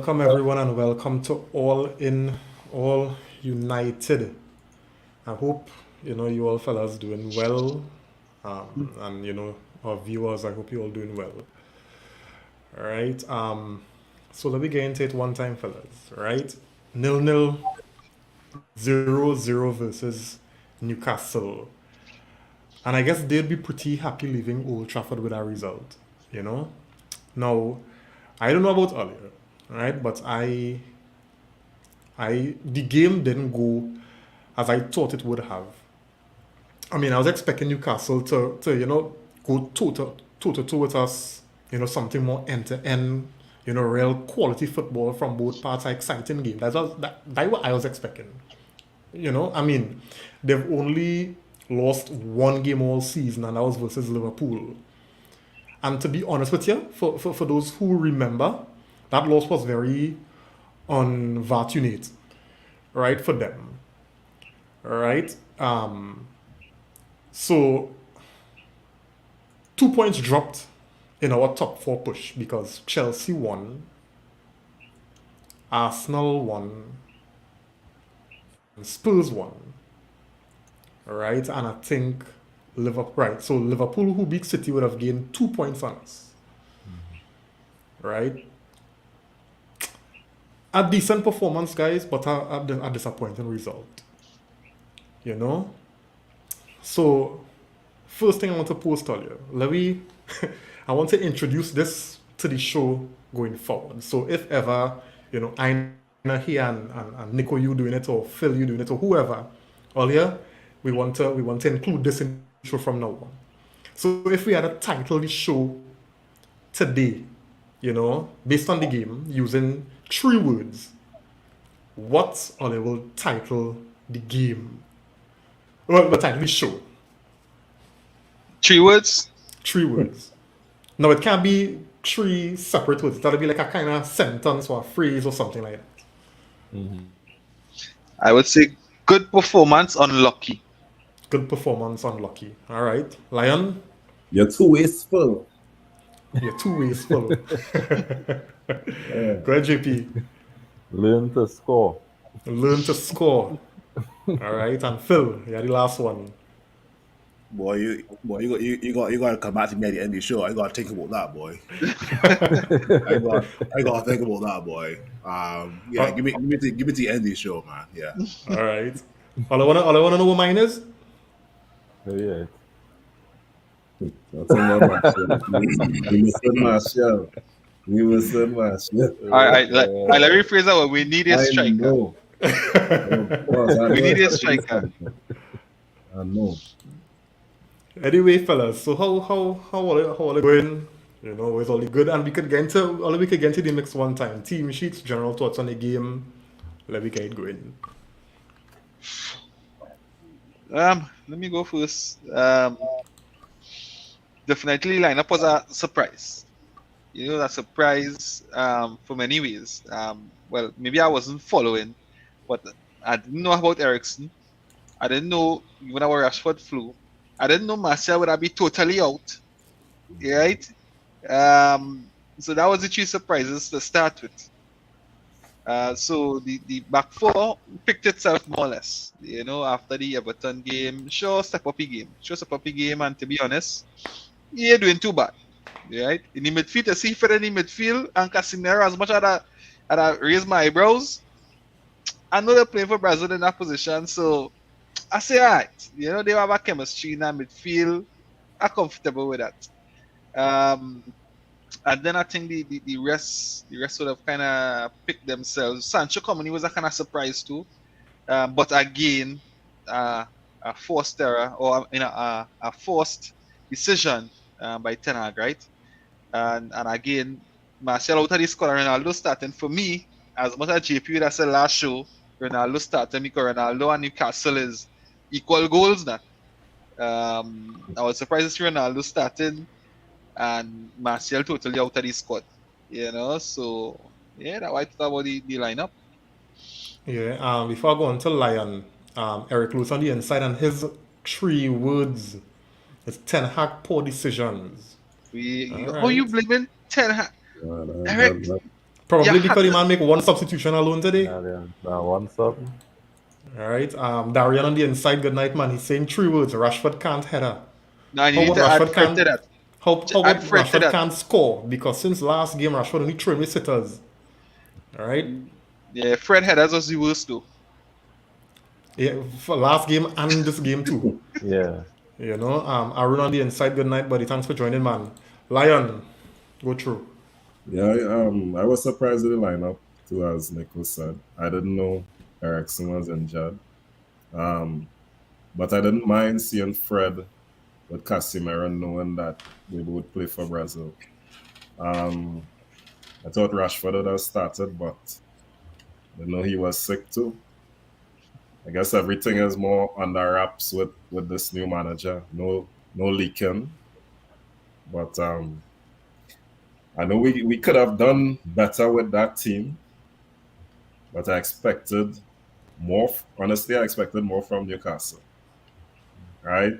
welcome everyone and welcome to All United. I hope you all fellas doing well, and our viewers. I hope you all doing well. All right. So let me get into it one time, fellas. Right. 0-0, 0-0 versus Newcastle, and I guess they'd be pretty happy leaving Old Trafford with that result. You know. Now, I don't know about earlier, right? But the game didn't go as I thought it would have. I mean, I was expecting Newcastle to go toe to toe with us, something more end to end, real quality football from both parts, an exciting game. That's what I was expecting. I mean, they've only lost one game all season, and that was versus Liverpool. And to be honest with you, for those who remember, that loss was very unfortunate, right, for them. Right? So 2 points dropped in our top four push because Chelsea won, Arsenal won, and Spurs won. Right? And I think Liverpool, right? So Liverpool, who beat City, would have gained 2 points on us. Right? A decent performance, guys, but a disappointing result. So, first thing I want to post earlier, I want to introduce this to the show going forward. So, if ever, I'm here and Nico, you doing it, or Phil, you doing it, or whoever, earlier, we want to include this in the show from now on. So, if we had to title the show today, based on the game, using 3 words, what Ollie will title the game? Well, the title the show. 3 words? 3 words. Now, it can't be 3 separate words. That'll be like a kind of sentence or a phrase or something like that. I would say good performance, unlucky. Good performance, unlucky. All right. Lion? You're too wasteful. You're too wasteful. Go ahead, JP. Learn to score. Learn to score. All right. And Phil, you're the last one. Boy, you got to come back to me at the end of the show. I got to think about that, boy. I got to think about that, boy. Yeah, give me the end of the show, man. Yeah. All right. All I wanna know what mine is. Oh, yeah. We will send my shit. All right, let me rephrase that one. We need a striker. We need a striker. I know. Anyway, fellas, so how are they going? It's all good, and we could get into the mix one time. Team sheets, general thoughts on the game. Let me get it going. Let me go first. Definitely lineup was a surprise. That surprise for many ways. Well, maybe I wasn't following, but I didn't know about Ericsson. I didn't know even our Rashford flew. I didn't know Martial would be totally out. Right? So that was the 3 surprises to start with. So the back 4 picked itself more or less. After the Everton game, sure step up the game, and to be honest, he ain't doing too bad. Right? In the midfield, I see Fred in the midfield and Casemiro, as much as I raise my eyebrows, I know they're playing for Brazil in that position, so I say alright. They have a chemistry in that midfield. I'm comfortable with that. And then I think the rest sort of kind of picked themselves. Sancho coming, he was a kind of surprise too. But again, a forced error or a forced decision by Ten Hag, right? And again, Martial out of the squad, Ronaldo starting. For me, as much as JP would have said last show, Ronaldo starting because Ronaldo and Newcastle is equal goals now. I was surprised to see Ronaldo starting and Martial totally out of the squad. So yeah, that's what I thought about the lineup. Yeah. Before I go on to Lion, Eric Lewis on the inside, and his 3 words is Ten Hag poor decisions. Who you blaming? Ten Hag. Eric. Probably Yeah, because the man make one substitution alone today. One sub. All right. Darian on the inside. Good night, man. He's saying 3 words. Rashford can't header. now you How need about to add Rashford Fred to can't? that. How Add about Fred to Rashford that. can't score? Because since last game, Rashford only three with sitters. All right. Yeah, Fred headers was the worst though. Yeah, for last game and this game too. Yeah. You know, Arun on the inside. Good night, buddy. Thanks for joining, man. Lion, go through. Yeah, I was surprised with the lineup too, as Nicholas said. I didn't know Ericsson was injured. But I didn't mind seeing Fred with Casemiro, knowing that they would play for Brazil. I thought Rashford would have started, but I know he was sick too. I guess everything is more under wraps with this new manager. No leaking. But I know we could have done better with that team, but I expected more. Honestly, I expected more from Newcastle. Right?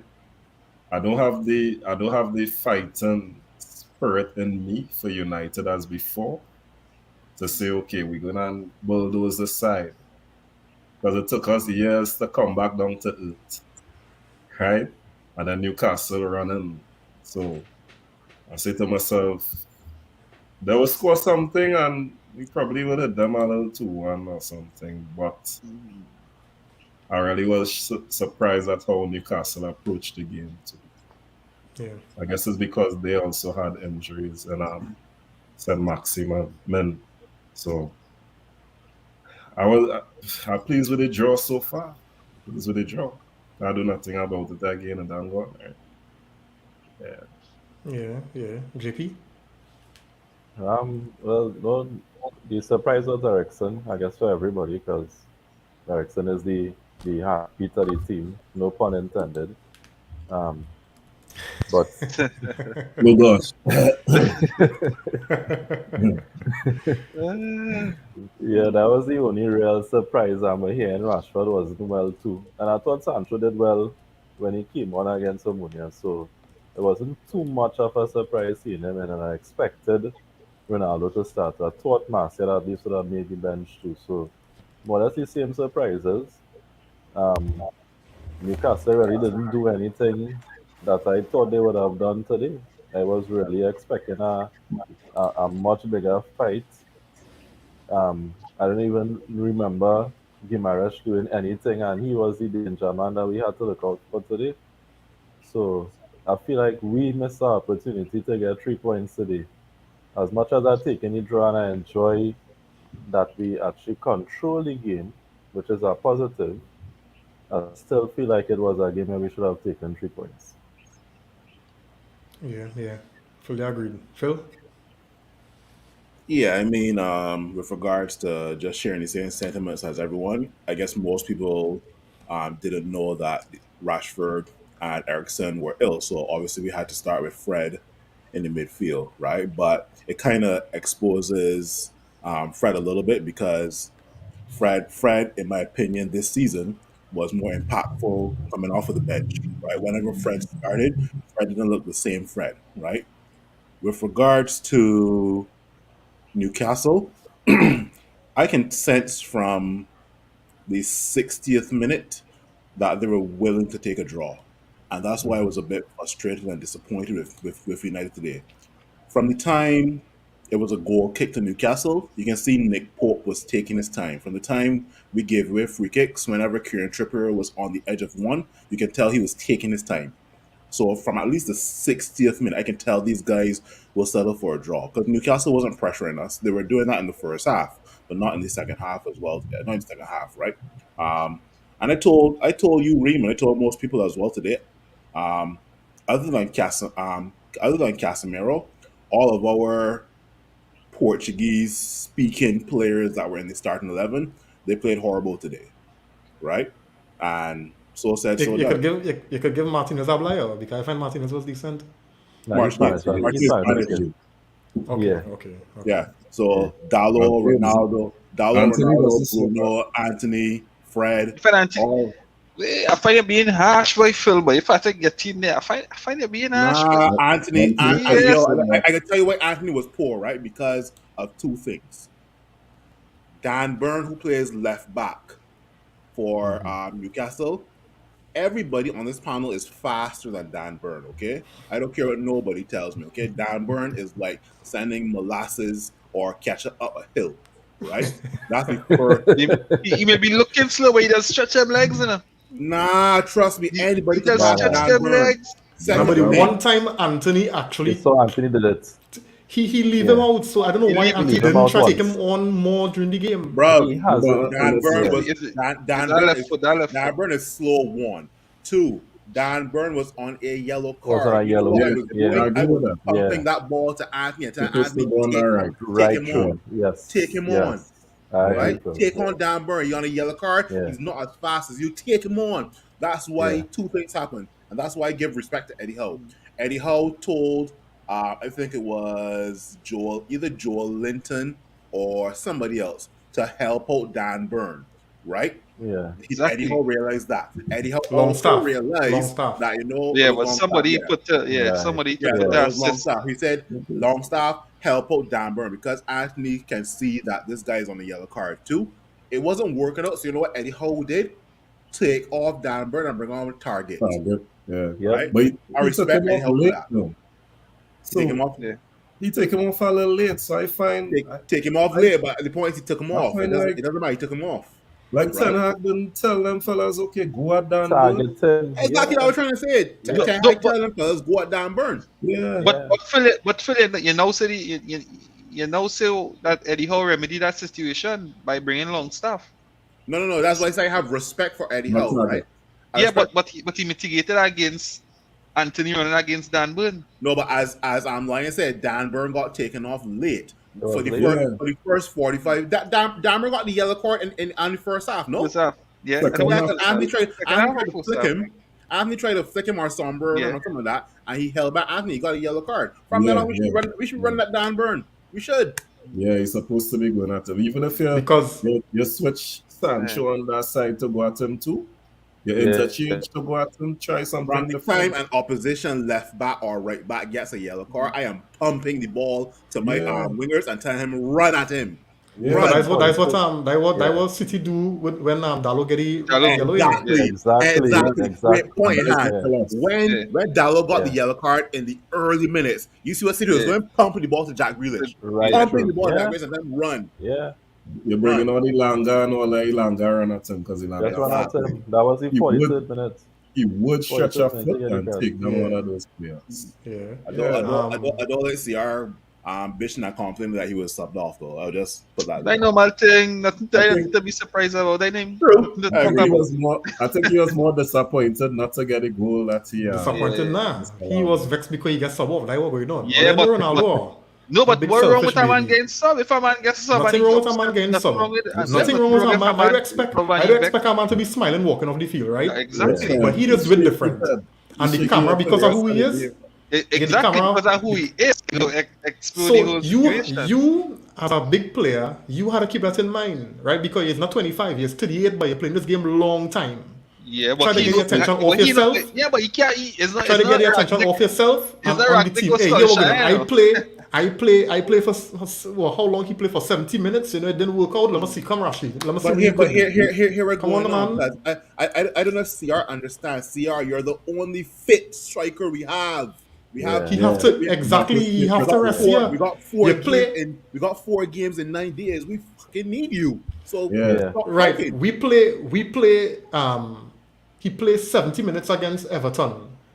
I don't have the fighting spirit in me for United as before to say, okay, we're gonna bulldoze the side. Because it took us years to come back down to earth. Right? And then Newcastle running. So I say to myself, they will score something and we probably would have done a little 2-1 or something. But I really was surprised at how Newcastle approached the game too. Yeah. I guess it's because they also had injuries and Saint Maximin. So I'm pleased with the draw so far. Pleased with the draw. I do nothing about it again and I'm going there. Yeah. Yeah. JP. Well, no, the surprise was Ericsson, I guess, for everybody, because Ericsson is the heartbeat of the team, no pun intended. But Oh gosh. yeah, that was the only real surprise I'm hearing. Rashford wasn't well too, and I thought Sancho did well when he came on against Omonia, so it wasn't too much of a surprise seeing him, and I expected Ronaldo to start. I thought Martial at least would have made the bench too, so more or less the same surprises. Um, Newcastle really didn't do anything that I thought they would have done today. I was really expecting a much bigger fight. I don't even remember Gimaresh doing anything, and he was the danger man that we had to look out for today. So I feel like we missed our opportunity to get 3 points today. As much as I take any draw and I enjoy that we actually control the game, which is a positive, I still feel like it was a game where we should have taken 3 points. Yeah. Fully agreed. Phil. Yeah, I mean, with regards to just sharing the same sentiments as everyone, I guess most people didn't know that Rashford and Ericsson were ill. So obviously we had to start with Fred in the midfield, right? But it kind of exposes Fred a little bit because Fred, in my opinion, this season was more impactful coming off of the bench, right? Whenever Fred started, Fred didn't look the same Fred, right? With regards to Newcastle, I can sense from the 60th minute that they were willing to take a draw. And that's why I was a bit frustrated and disappointed with United today. From the time it was a goal kick to Newcastle, you can see Nick Pope was taking his time. From the time we gave away free kicks, whenever Kieran Trippier was on the edge of one, you can tell he was taking his time. So from at least the 60th minute, I can tell these guys will settle for a draw because Newcastle wasn't pressuring us. They were doing that in the first half, but not in the second half as well. Not in the second half, right? And I told you, Reem, and I told most people as well today. Um, other than Casemiro, all of our Portuguese speaking players that were in the starting 11, they played horrible today, right? And so said, You, so you done. could give you could give Martinez a blyer because I find Martinez was decent. Now he's Martinez, managing. He's Martinez managing managed again. to. Okay. Yeah. Okay. Yeah. Yeah. So Anthony Ronaldo, was the Bruno, Anthony, Fred, If an all. I find you being harsh, boy, Phil. But if I take your team there, I find you being harsh, boy. Nah, Anthony. Anthony Yo, Yes. I can tell you why Anthony was poor, right? Because of two things. Dan Burn, who plays left back for Newcastle, everybody on this panel is faster than Dan Burn, okay? I don't care what nobody tells me, okay? Dan Burn is like sending molasses or ketchup up a hill, right? That's the first. He may be looking slow, but he does stretch them legs, you know. Nah, trust me, anybody He can does pass stretch Dan them Burn. legs. Remember Second the thing, one time Anthony actually So Anthony did it. he leave him out, so I don't know He why leave him. Anthony Leave him didn't out try to take once. him on more during the game. bro. He has it. Dan Burn was Is it- Dan, is Dan that Burn left is foot, that left Dan foot. Burn is slow one. Two, Dan Burn was on a yellow Was on card. a You know what I yellow. was Yeah. doing? I I agree was with that. pumping Yeah. that ball to Anthony and telling Supposed to Anthony, go on the right. Right take him on. through. Yes. Take him yes. on. I agree, Right? Phil. Take on Dan Burn. You're on a yellow card. Yeah. He's not as fast as you. Take him on. That's why Yeah. two things happen. And that's why I give respect to Eddie Howe. Eddie Howe told, I think it was either Joel Linton or somebody else to help out Dan Burn, right? Yeah. Exactly. Eddie Howe realized that. Eddie Howe also Longstaff. realized Longstaff. that, you know, Yeah, it was but somebody Longstaff, put the Right. somebody yeah, put it the was assist. Longstaff. He said, Longstaff, help out Dan Burn because Anthony can see that this guy is on the yellow card too. It wasn't working out, so you know what Eddie Howe did? Take off Dan Burn and bring on a target. Target. Yeah. Yep. Right? But I he took respect him Eddie off Howe for late, that. though. So Take him off. Yeah. he take him off a little late, so I find Take him off later, but at the point he took him I off. It find doesn't, like- it doesn't matter. He took him off. like Right. Ten Hag didn't tell them fellas, okay, go at Dan Burn. Targeting. Exactly what I was trying to say. Yeah. Ten Hag tell them fellas go at Dan Burn. Yeah. But Philip, you know, say you know, say that Eddie Howe remedy that situation by bringing Longstaff. No. That's why I say I have respect for Eddie That's Howe, not right? it. I Yeah, respect- but he mitigated against Anthony running against Dan Burn. No, but as like I said, Dan Burn got taken off late Oh, for the late. first 45. Dan Burn got the yellow card in the first half. No, First half. Yeah. Second and it was half. first Anthony half. tried Second half to or first flick half? him. Anthony tried to flick him or somewhere Yeah. or something like that, and he held back. Anthony got a yellow card. From then on, we should run that Dan Burn. We should. Yeah, he's supposed to be going at him. Even if Because you switch Sancho on that side to go at him too, you Yeah. interchange to go at him, try something From the different. time an opposition left back or right back gets a yellow card, I am pumping the ball to my Yeah. Wingers and telling him run at him. Yeah. Run. that's what Yeah. City do when Dallo get the Dallo. yellow. Exactly. Exactly. Great point in hand. Yeah. When Dallo got the Yeah. yellow card in the early minutes, you see what City was Yeah. doing? Pumping the ball to Jack Grealish. Right. Pumping the ball to Yeah. Jack Grealish and then run. Yeah. You're bringing all Ilanga and all that Ilanga run at him because That's Ilanga what I fast. said. That was the He 43rd minute. He would stretch a 43rd foot minute, and yeah. take down Yeah. one of those players. Yeah. I Yeah, don't like CR bitching and complaining that he was subbed off though. I'll just put that. Like normal thing, nothing I think- to be surprised about. That name. True. nothing to I talk agree. about. I think he was more disappointed not to get a goal that he Disappointed nah. He was vexed because he gets sub off. That's what going on. Yeah, Other than but- Ronaldo. No, but Big what wrong with selfish a man baby. getting sub? If a man gets sub, Nothing and he wrong with a jumps, man getting nothing sub. wrong with it. Nothing wrong with a man. I do expect a a man to be smiling walking off the field, right? Exactly. But he just do it different. And the camera, because of who he is. Exactly camera. because of who he is. You know, explode the So whole situation. you as a big player, you had to keep that in mind, right? Because he's not 25, he's 38, but you're playing this game long time. Yeah, Try but to he get your attention but off he yourself. Yeah, but he can't. It's not. Try to it's get the not attention Ragnick. off yourself It's and not on the Ragnick team. was Hey, here we go. Solskjaer. I play for well, how long he played for 70 minutes, you know, it didn't work out. Let me see, come Rashi. Let me see But what here, you but could here, do. here we're Come going on, man. on. I don't know if CR understands. CR, you're the only fit striker we have. We have. He Yeah. have to exactly. He have to rest here. We got four. You play- We got 4 games in 9 days. We fucking need you. So Yeah. stop Right. talking. We play. He plays 70 minutes against Everton.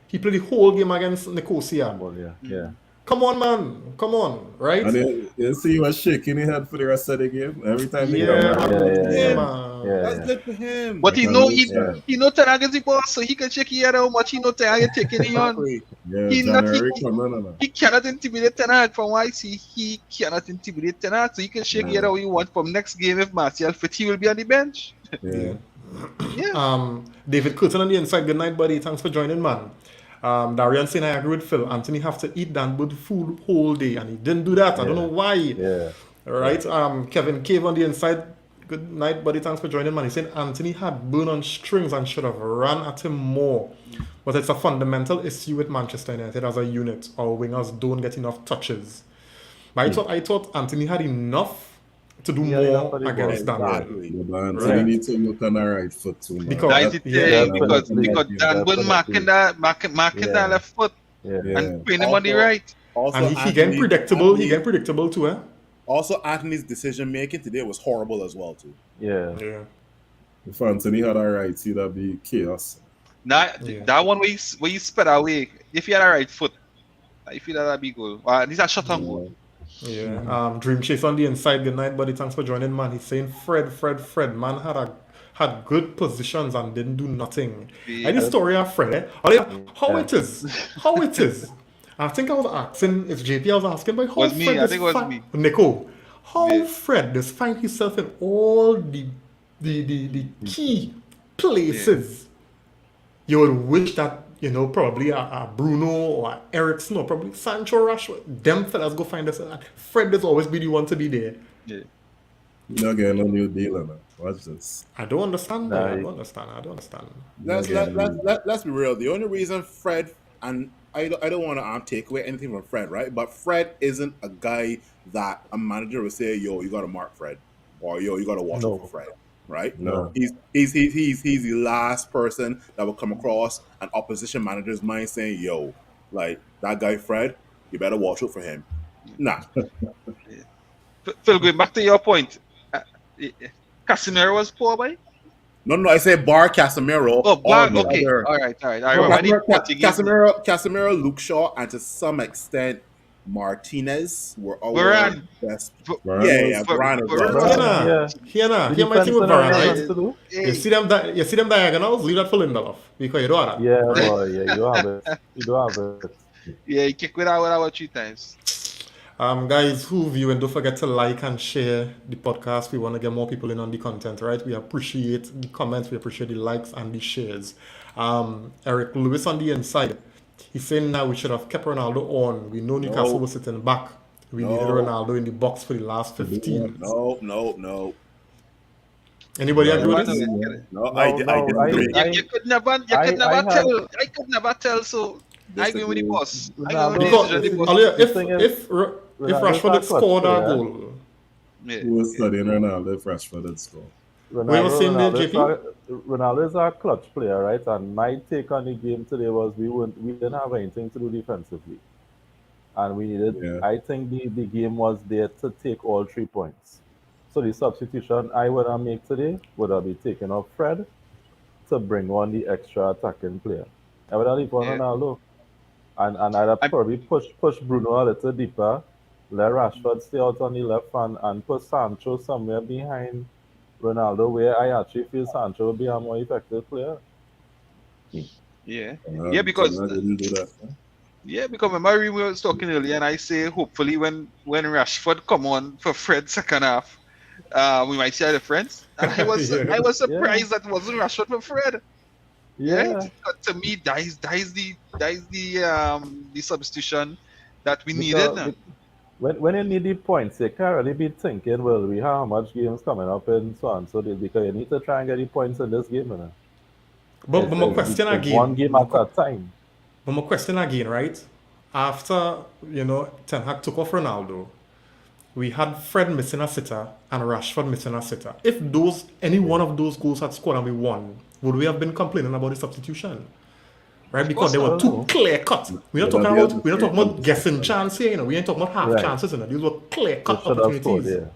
He played the whole game against Nicosia. Well, yeah. Yeah. Come on, man. Come on, right? And you see he was shaking his head for the rest of the game. Every time he Yeah, come Yeah, back. yeah, man. Yeah. That's good for him. But he Yeah. know Yeah. he know Ten Hag is the boss, so he can check here how much he know Ten Hag is taking it on. Exactly. Yeah, He not- January he- coming on. He cannot intimidate Ten Hag from what I see. He cannot intimidate Ten Hag, so he can shake No. here how he want from next game. If Martial fit, he will be on the bench. Yeah. Yeah. David Curtin on the inside. Good night, buddy. Thanks for joining, man. Darian saying I agree with Phil. Anthony have to eat Dan Burn food whole day, and he didn't do that. I don't Yeah. know why. Yeah. All right. Kevin Cave on the inside. Good night, buddy. Thanks for joining, man. He's saying Anthony had Burn on strings and should have ran at him more. But it's a fundamental issue with Manchester United as a unit. Our wingers don't get enough touches. But I thought Anthony had enough to do Yeah, enough more for the against ball. Dan Burn. Exactly. Yeah, man. So Right. we need to work on our right foot too, man. Because- That is the yeah, thing, definitely. because Dan Burn marking that Yeah. left foot Yeah. Yeah. and putting him on the Also- right. Also, and he getting predictable. He getting predictable too, eh? Also, Anthony's decision making today was horrible as well too. Yeah. Yeah. If Anthony had our right, that'd be chaos. Now, Yeah. that one where you sped away, if you had a right foot, I feel that'd be good. These are shot on goal. Yeah. Dream Chase on the inside. Good night, buddy. Thanks for joining, man. He's saying Fred. Man had good positions and didn't do nothing. Yeah. Any story of Fred? Eh? How it is? I think I was asking, if JP I was asking, but how Was me, Fred I think it was me. Nico, how Yeah. Fred does find himself in all the key places you would wish that, probably a Bruno or a Ericsson or probably Sancho Rashford, them fellas go find us. Fred does always be the one to be there. Yeah. You're not getting a new dealer, man. Watch this. I don't understand. Nah, I don't understand. Let's be real. The only reason Fred, and I don't want to take away anything from Fred, right? But Fred isn't a guy that a manager would say, "Yo, you got to mark Fred," or "Yo, you got to watch out for Fred." Right? No. He's the last person that will come across an opposition manager's mind saying, "Yo, like that guy Fred, you better watch out for him." Nah. Phil, going back to your point, Casemiro was poor, boy. No, I say bar Casemiro. Oh, Bar, all the okay. other- All right. I remember Casemiro, Luke Shaw, and to some extent Martinez were our Varane. best. Varane Yeah, was- Varane as well. Varane. Here my thing with Defense Varane, has right? to do. You see them diagonals? Leave that for Lindelof because you don't have that. Yeah, boy. Yeah, you have it. You do have it. Yeah, he kicked with our 3 times. Guys who view and don't forget to like and share the podcast. We want to get more people in on the content, right? We appreciate the comments, we appreciate the likes and the shares. Eric Lewis on the inside, he's saying now we should have kept Ronaldo on. We know Newcastle was sitting back. We needed Ronaldo in the box for the last 15. No. Anybody agree with No, this? I disagree. You could never tell. So I agree with the boss. I agree with the boss. Because if Rashford had scored a goal, Yeah. Who was studying Ronaldo if Rashford had scored? we were saying there, JP? Ronaldo is our clutch player, right? And my take on the game today was we didn't have anything to do defensively. And we needed, Yeah. I think the game was there to take all 3 points. So the substitution I would have made today would have been taking off Fred to bring on the extra attacking player. I would have leave on Ronaldo. And I'd have probably push Bruno a little deeper, let Rashford stay out on the left hand and put Sancho somewhere behind Ronaldo where I actually feel Sancho will be a more effective player. Yeah. Yeah, because I didn't do that. remember we were talking earlier, and I say hopefully when Rashford come on for Fred's second half, we might see a difference. And I was surprised that it wasn't Rashford for Fred. Yeah. Right? But to me, that is the substitution that we needed. Now. When you need the points, you can't really be thinking, well, we have how much games coming up and so on. So because you need to try and get the points in this game. You know? But my question it's again. one game at a time. But my question again, right? After, Ten Hag took off Ronaldo, we had Fred missing a sitter and Rashford missing a sitter. If any one of those goals had scored and we won, would we have been complaining about the substitution? Right? Because they were too clear cut. We're not talking about guessing chance here, we ain't talking about half chances, These were clear cut opportunities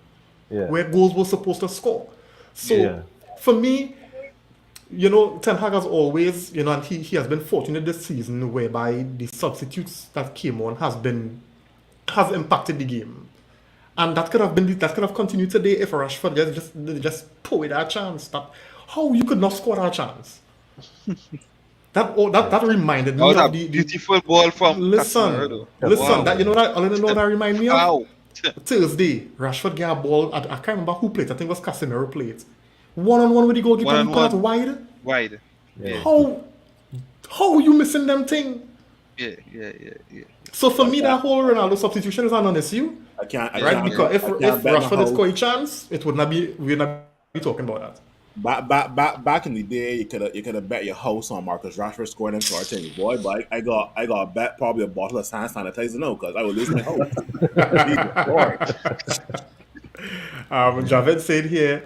where goals were supposed to score. So for me, Ten Hag has always, and he has been fortunate this season whereby the substitutes that came on has impacted the game. And that could have continued today if Rashford just pulled that chance. How you could not score that chance? That reminded me of the beautiful ball from Casemiro. Wow. That reminded me of Wow. Thursday. Rashford got a ball. I can't remember who played. I think it was Casemiro played. 1-on-1 with the goalkeeper. He put it wide. Yeah. How you missing them thing? Yeah. So for me, that whole Ronaldo substitution is an honest issue. Because if Rashford had scored a chance, it would not be. We'd not be talking about that. Back in the day, you could have bet your house on Marcus Rashford scoring them short things, boy. But I got bet probably a bottle of hand sanitizer because I would lose my house. Javed said here,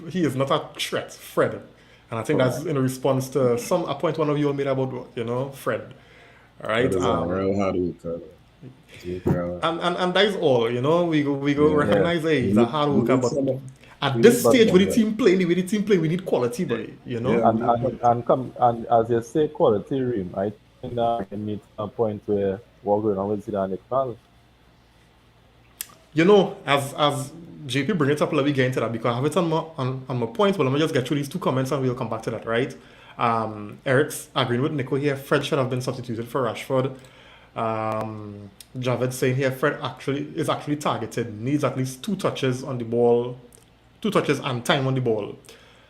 he is not a threat, Fred. And I think that's Correct. in response to a point one of you all made about, Fred. All That right. is a real hard worker. He's working hard. And that is all, we go Yeah. Yeah. recognize, hey, We he's a need, hard we worker, need but some, at we need this But stage some with of the that. team playing, we need quality, boy, Yeah, and we need that. and as you say, quality rim. I think that can meet a point where we're going on with Zidane Iqbal. As JP bring it up, let me get into that because I have it on my points, but let me just get through these two comments and we'll come back to that, right? Eric's agreeing with Nico here. Fred should have been substituted for Rashford. Javed saying here Fred is actually targeted, needs at least 2 touches on the ball, 2 touches and time on the ball.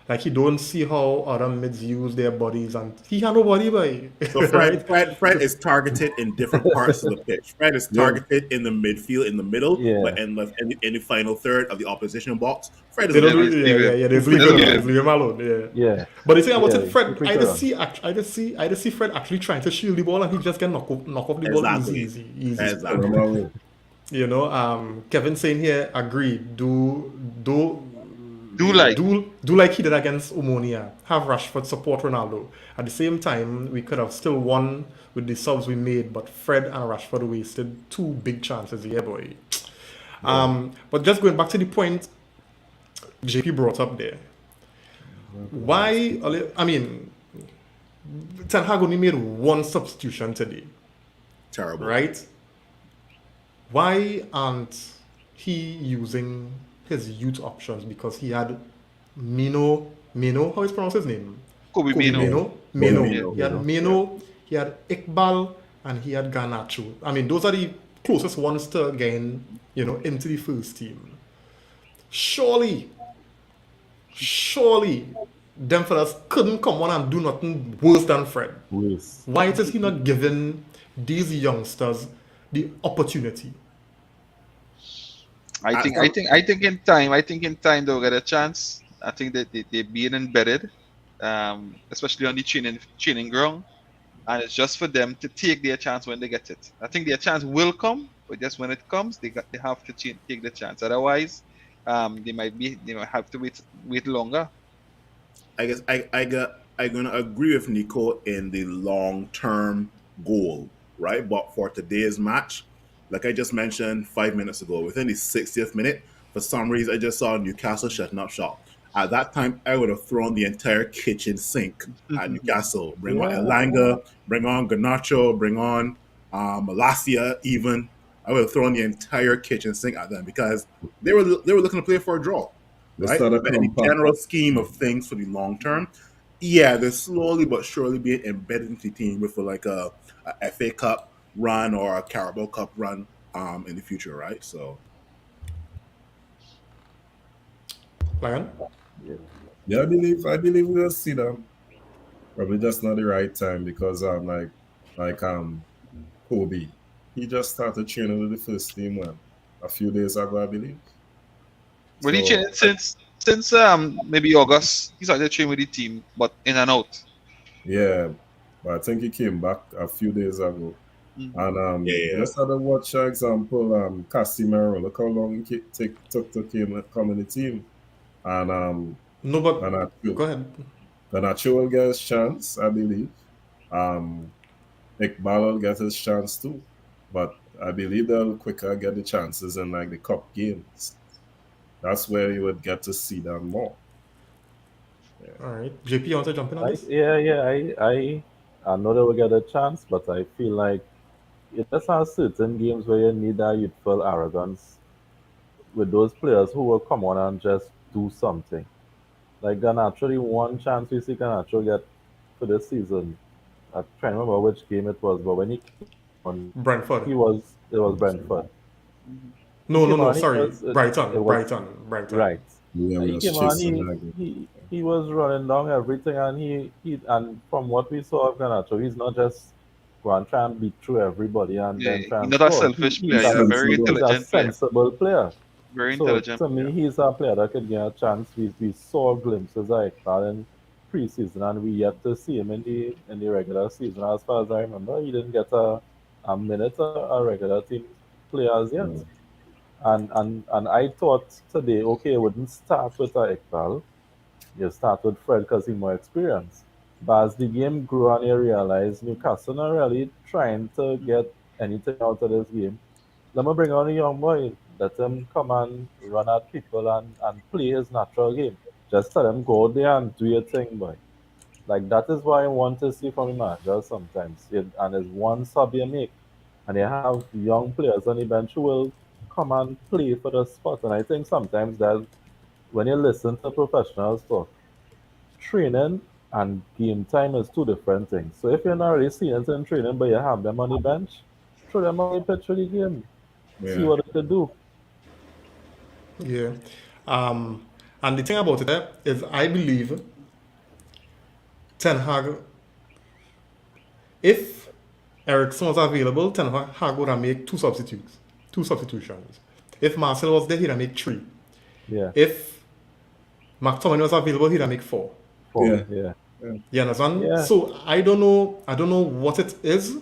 Like he don't see how other mids use their bodies, and he had no body, boy. So Right? Fred is targeted in different parts of the pitch. Fred is Yeah. targeted in the midfield, in the middle, Yeah. but in the final third of the opposition box. Fred is They don't looking do at Leave yeah, it. yeah, yeah. They just leave Just him, leave they it. just leave him alone. Yeah. Yeah. But the thing about Yeah. it, Fred, Keep I it just on. see Fred actually trying to shield the ball, and he just can knock off the ball exactly, easy. exactly. Normal. Kevin saying here, agreed. Do like. Do like he did against Omonia. Have Rashford support Ronaldo. At the same time, we could have still won with the subs we made, but Fred and Rashford wasted 2 big chances here, boy. But just going back to the point JP brought up there. Why? I mean, Ten Hag only made 1 substitution today, Terrible. right? Why aren't he using his youth options? Because he had Mino, how is pronounced his name? Kobe Mino. Mino. He had Mino, he had Iqbal, and he had Garnacho. I mean, those are the closest ones to getting, into the first team. Surely, them fellas couldn't come on and do nothing worse than Fred. Yes. Why is he not giving these youngsters the opportunity? I think in time they'll get a chance. I think that they're being embedded, especially on the training ground, and it's just for them to take their chance when they get it. I think their chance will come, but just when it comes, they have to take the chance. Otherwise, they might have to wait longer. I guess I'm gonna agree with Nico in the long term goal, right? But for today's match, like I just mentioned 5 minutes ago, within the 60th minute, for some reason I just saw Newcastle shutting up shop. At that time, I would have thrown the entire kitchen sink at Newcastle. Bring on Elanga, bring on Garnacho, bring on Malacia. Even I would have thrown the entire kitchen sink at them because they were looking to play for a draw. They Right? start to But in the compact. general scheme of things for the long term, yeah, they're slowly but surely being embedded into the team with like a FA Cup run or a Carabao Cup run in the future, right? So Lion? Yeah, I believe we'll see them. Probably just not the right time because Kobe, he just started training with the first team a few days ago, I believe. But he So, changed since maybe August. He started training with the team, but in and out. yeah, but I think he came back a few days ago. And yeah. just had a watch example, Casimiro. Look how long took to come in the team. And No, but Garnacho, go ahead. Garnacho will get his chance, I believe. Iqbal will get his chance too. But I believe they'll quicker get the chances in like the cup games. That's where you would get to see them more. All right. JP, you want to jump in on this? I know they will get a chance, but I feel like it just has certain games where you need that youthful arrogance with those players who will come on and just do something. Like Garnacho, the one chance we see Garnacho get for this season, I can't remember which game it was, but when he came on, Brentford. it was Brentford. No. He Sorry, was, Brighton. right. Yeah, He was came on, chasing that game. he was running down everything, and and from what we saw of Garnacho, he's not just going to try and beat through everybody and Yeah, then try he's and not a score. selfish He's player. He's a very sensible. He's a intelligent player. sensible player. Very So intelligent to me, player. he's a player that could get a chance. We saw glimpses of Ekdal in preseason, and we yet to see him in the regular season. As far as I remember, he didn't get a minute a regular team player as yet. And I thought today, okay, it wouldn't start with Iqbal. You start with Fred because he's more experienced. But as the game grew and you realize Newcastle not really trying to get anything out of this game, let me bring on a young boy. Let him come and run at people and play his natural game. Just tell him go out there and do your thing, boy. Like that is what I want to see from the manager sometimes. And it's one sub you make, and you have young players on the bench who will come and play for the spot. And I think sometimes that when you listen to professionals talk, training and game time is two different things. So if you're not really seeing it in training, but you have them on the bench, throw them on the pitch for the game. See Yeah. what they could do. Yeah. And the thing about it is, I believe Ten Hag, if Ericsson was available, Ten Hag would have made two substitutions. If Marcel was there, he'd have made three. Yeah. If McTominay was available, he'd have made four. Four. Yeah. Yeah. You understand? Yeah. So I don't know what it is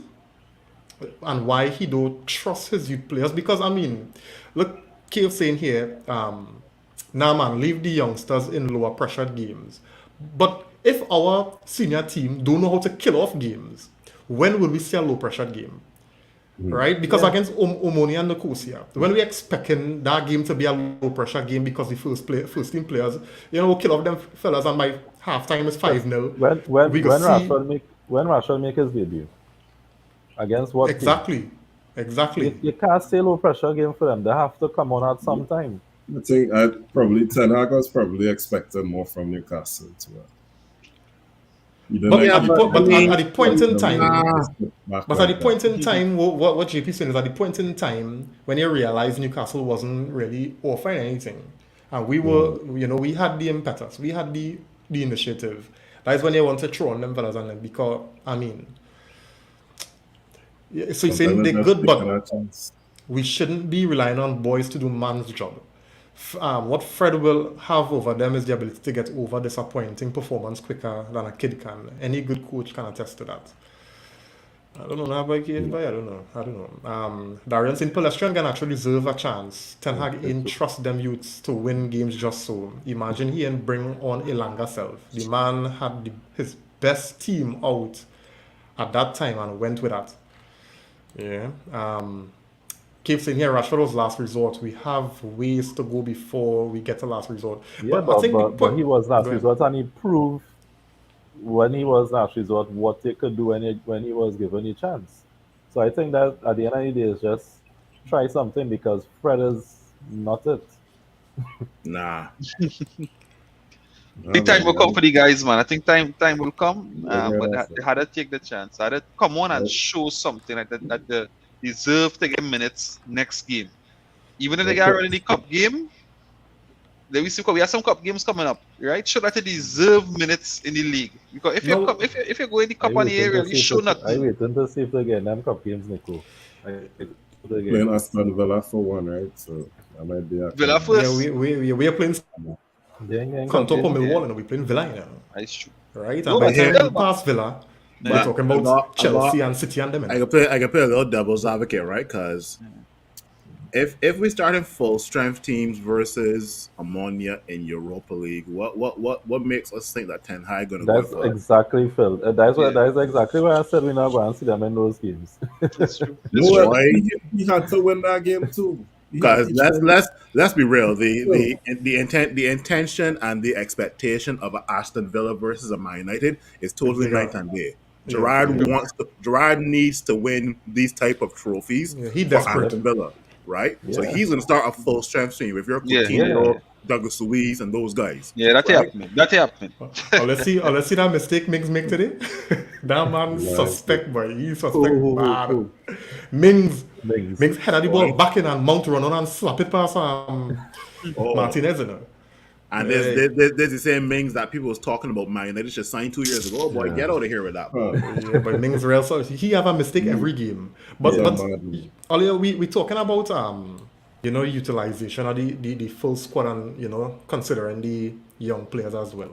and why he don't trust his youth players. Because I mean, look, Cave saying here, nah man, leave the youngsters in lower pressured games. But if our senior team don't know how to kill off games, when will we see a low pressured game? Right? Because Yeah. against Omoni and Nicosia, when we expecting that game to be a low pressure game because the first team players, we'll kill off them fellas and by halftime is 5-0. We go When see Rashford make his debut against what team? exactly. You can't say low pressure game for them. They have to come on at some time. I think probably Ten Hag was probably expecting more from Newcastle too. He didn't But Yeah, at the, but po- I but mean, at the point in time, back but at like the that. point in time, what JP saying is at the point in time when you realize Newcastle wasn't really offering anything, and we were, we had the impetus, we had the initiative. That is when you want to throw on them fellas and them because I mean, so you're saying Sometimes they're it's just good, taking but a chance. we shouldn't be relying on boys to do man's job. What Fred will have over them is the ability to get over disappointing performance quicker than a kid can. Any good coach can attest to that. I don't know now about Cave, but I don't know. Darian St. Palestrin can actually deserve a chance. Ten Hag ain't trust them youths to win games just so. Imagine he ain't bring on Elanga self. The man had his best team out at that time and went with that. Yeah. Keep saying here, Rashford was last resort. We have ways to go before we get to last resort. Yeah, But I think the but he was last Go ahead. resort and he proved when he was last resort what they could do when he was given a chance. So I think that at the end of the day is just try something because Fred is not it. nah. Big time will come for the guys, man. I think time will come. Yeah, But that's they had to take the chance. They had to come on and show something like that they deserve to get minutes next game. Even if they get already in the cup game, we have some cup games coming up, right? Show that they deserve minutes in the league. Because if you No, come, if you go in the I cup and you waiting to really see show if I nothing. waiting to see if they get them cup games, Nico. I waiting to get. playing Aston Villa for one, right? So that might be a Villa yeah, first. we are playing Gang. Contour for Yeah. Millwall and we're playing Villa, That's true. right? No, And by but the time still, we pass Villa, we're But talking I about got- Chelsea and City and them. I can play a little devil's advocate, right? Because if we start in full strength teams versus Ammonia in Europa League, what makes us think that Ten Hag gonna go That's for? exactly Phil. That's exactly why I said we're not going to see them in those games. It's true. No, Boy, he had to win that game too. because let's be real. Well, The intention and the expectation of an Aston Villa versus a Man United is totally bigger. night and day. Yeah. Gerard needs to win these type of trophies Yeah, he for desperate. Aston Villa, right? So Yeah. he's gonna start a full strength team with your Yeah. Coutinho, Douglas Luiz, and those guys. Yeah, that's right? happening. That's happening. Let's see that mistake Mings make today. That man suspect, boy. He suspect bad. Who? Mings Mings. head of the ball back in and mount run on and slap it past Martinez, you know. And there's the same Mings that people was talking about. Man United should sign 2 years ago. Oh boy, get out of here with that. Boy. Yeah, but Mings real so he have a mistake every game. But Yeah, but man. earlier we talking about utilization of the full squad and considering the young players as well.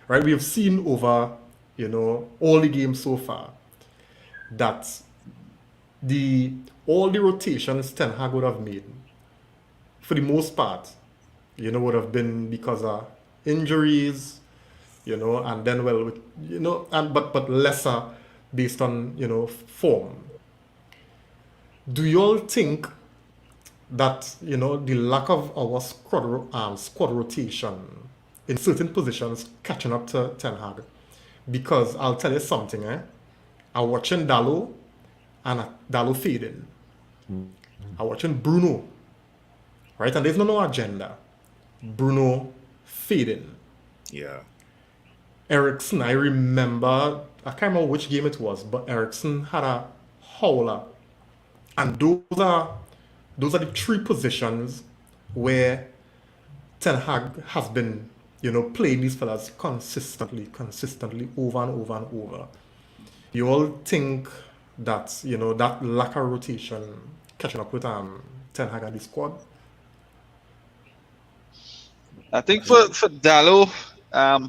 Right? We've seen over, all the games so far that all the rotations Ten Hag would have made for the most part, would have been because of injuries, and then but lesser based on form. Do you all think that the lack of our squad rotation in certain positions catching up to Ten Hag? Because I'll tell you something, I'm watching Dallo and Dallo fading. I'm watching Bruno, right? And there's no agenda. Bruno fading. Yeah. Ericsson, I remember, I can't remember which game it was, but Ericsson had a howler. And those are the three positions where Ten Hag has been, playing these fellas consistently over and over and over. You all think that, that lack of rotation catching up with Ten Hag and the squad? I think for Dallo,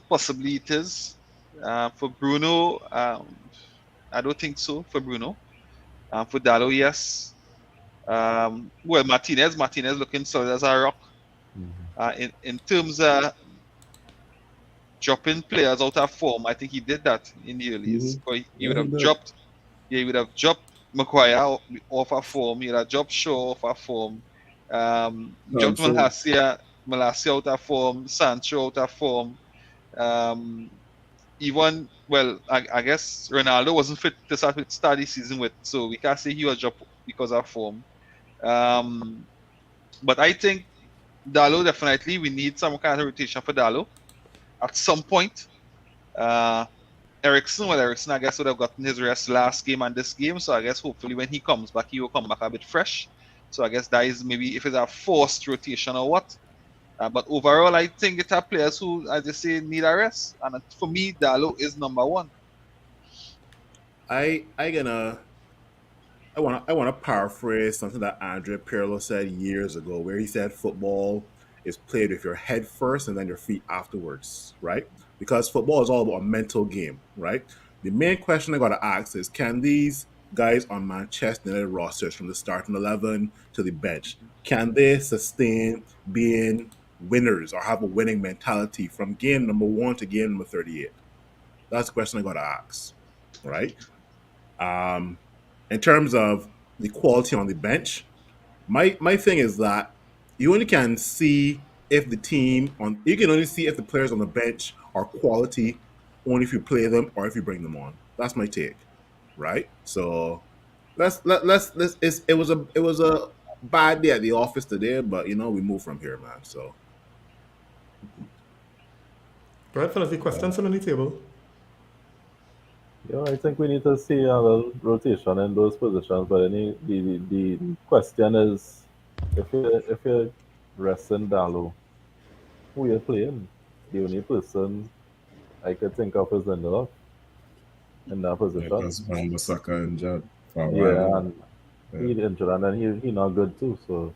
possibly it is. For Bruno, I don't think so. For Bruno, for Dallo, yes. Well, Martinez looking solid as a rock. In terms of dropping players out of form, I think he did that in the early years. He would have dropped. Yeah, he would have dropped Maguire off of form. He would have dropped Shaw off of form. Dropped Malacia out of form. Sancho out of form. Even I guess Ronaldo wasn't fit to start the season with, so we can't say he was dropped because of form. But I think Dallo definitely we need some kind of rotation for Dallo at some point. Ericsson I guess would have gotten his rest last game and this game, so I guess hopefully when he comes back he will come back a bit fresh. So I guess that is maybe if it's a forced rotation or what. But overall I think it are players who, as you say, need a rest, and for me Dallo is number one. I want to paraphrase something that Andre Pirlo said years ago, where he said football is played with your head first and then your feet afterwards, right? Because football is all about a mental game, right? The main question I got to ask is, can these guys on Manchester United rosters from the starting 11 to the bench, can they sustain being winners or have a winning mentality from game number 1 to game number 38? That's the question I got to ask, right? In terms of the quality on the bench, my thing is that you only can see if the you can only see if the players on the bench are quality only if you play them or if you bring them on. That's my take, right? So it was a bad day at the office today, but we move from here, man. So Go ahead, fellas. The questions on the table. Yeah, I think we need to see a little rotation in those positions. But the question is, if you're resting Dallo, who you're playing? The only person I could think of is Lindelof in that position. Because Wan-Bissaka injured for a Yeah, while. and he injured, and then he not good too. So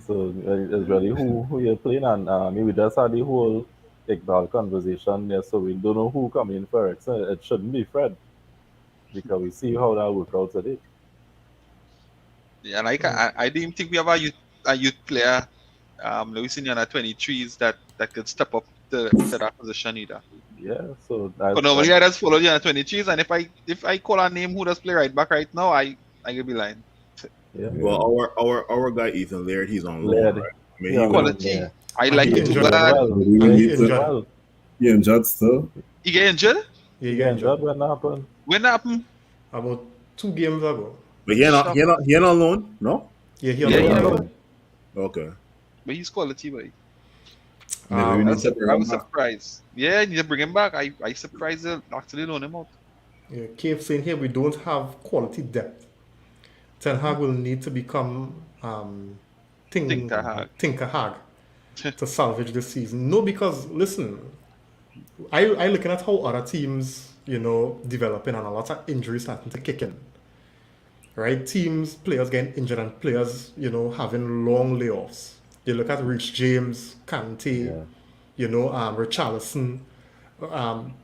so it's really who you're playing, and we just had the whole Iqbal conversation there, so we don't know who coming in for it. So it shouldn't be Fred, because we see how that work out today. Yeah, like I didn't think we have a youth player, Luis in under 23s that could step up to that position either. Yeah, so But normally I just follow the under 23s, and if I call a name who does play right back right now, I could be lying. yeah. well, our guy Ethan Laird, he's on loan, Laird. right? I mean, Yeah, Quality. yeah. I like he it too injured bad. Well, We And he need to- injured. well, He injured still. He get injured? He yeah, got injured that when happened. When happened? about 2 games ago. but he ain't on loan, no? Yeah, he Yeah, on yeah. loan. Okay. But he's quality, boy. Maybe Um, we I need was, to bring I him was back. surprised. Yeah, you need to bring him back. I surprised they actually loan him out. Yeah, Cave saying here we don't have quality depth. Ten Hag will need to become Tinker Hag. Tinker Hag to salvage this season. No, because listen, I looking at how other teams, developing and a lot of injuries starting to kick in. Right? Teams, players getting injured and players, having long layoffs. You look at Rich James, Kante, Yeah. Richarlison,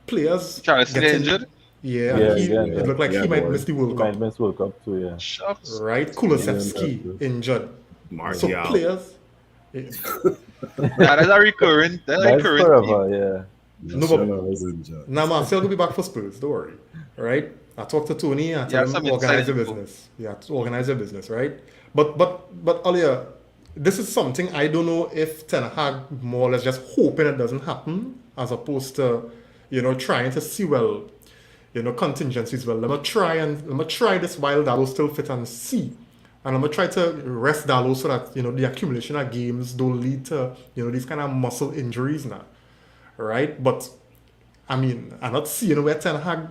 players Charles get injured. Yeah, Yeah, and yeah, it looked like yeah, he might boy. miss the He World might Cup, miss World Cup too, yeah. Shucks. right? Kulusevski injured. So Martial. players, yeah. That's a That's recurrent theme. forever, yeah. No, but Martial was injured. now Marcel will be back for Spurs. Don't worry, right? I talked to Tony. I Yeah, tell him some inside organize the info. business. Yeah, to organize the business, right? But Alia, this is something I don't know if Ten Hag more or less just hoping it doesn't happen, as opposed to, trying to see contingencies. Well, let me try this while Dallo still fit and see. And I'm gonna try to rest Dallo so that the accumulation of games don't lead to these kind of muscle injuries now, right? But I mean, I'm not seeing where Ten Hag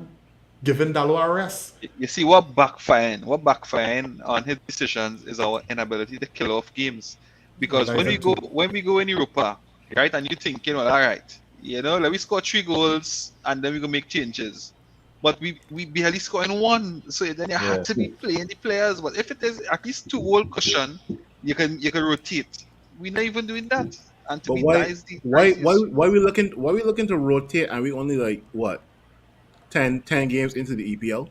giving Dallo a rest. You see what backfiring on his decisions is our inability to kill off games. Because That is when we it go too. when we go in Europa, right, and you're thinking, well, all right, let me score 3 goals and then we go make changes. But we barely scoring one, so then you had Yeah. to be playing the players. But if it is at least 2 goal cushion, you can rotate. We're not even doing that. And to But me, why that is the issue. why we looking to rotate and we only like what 10 games into the EPL?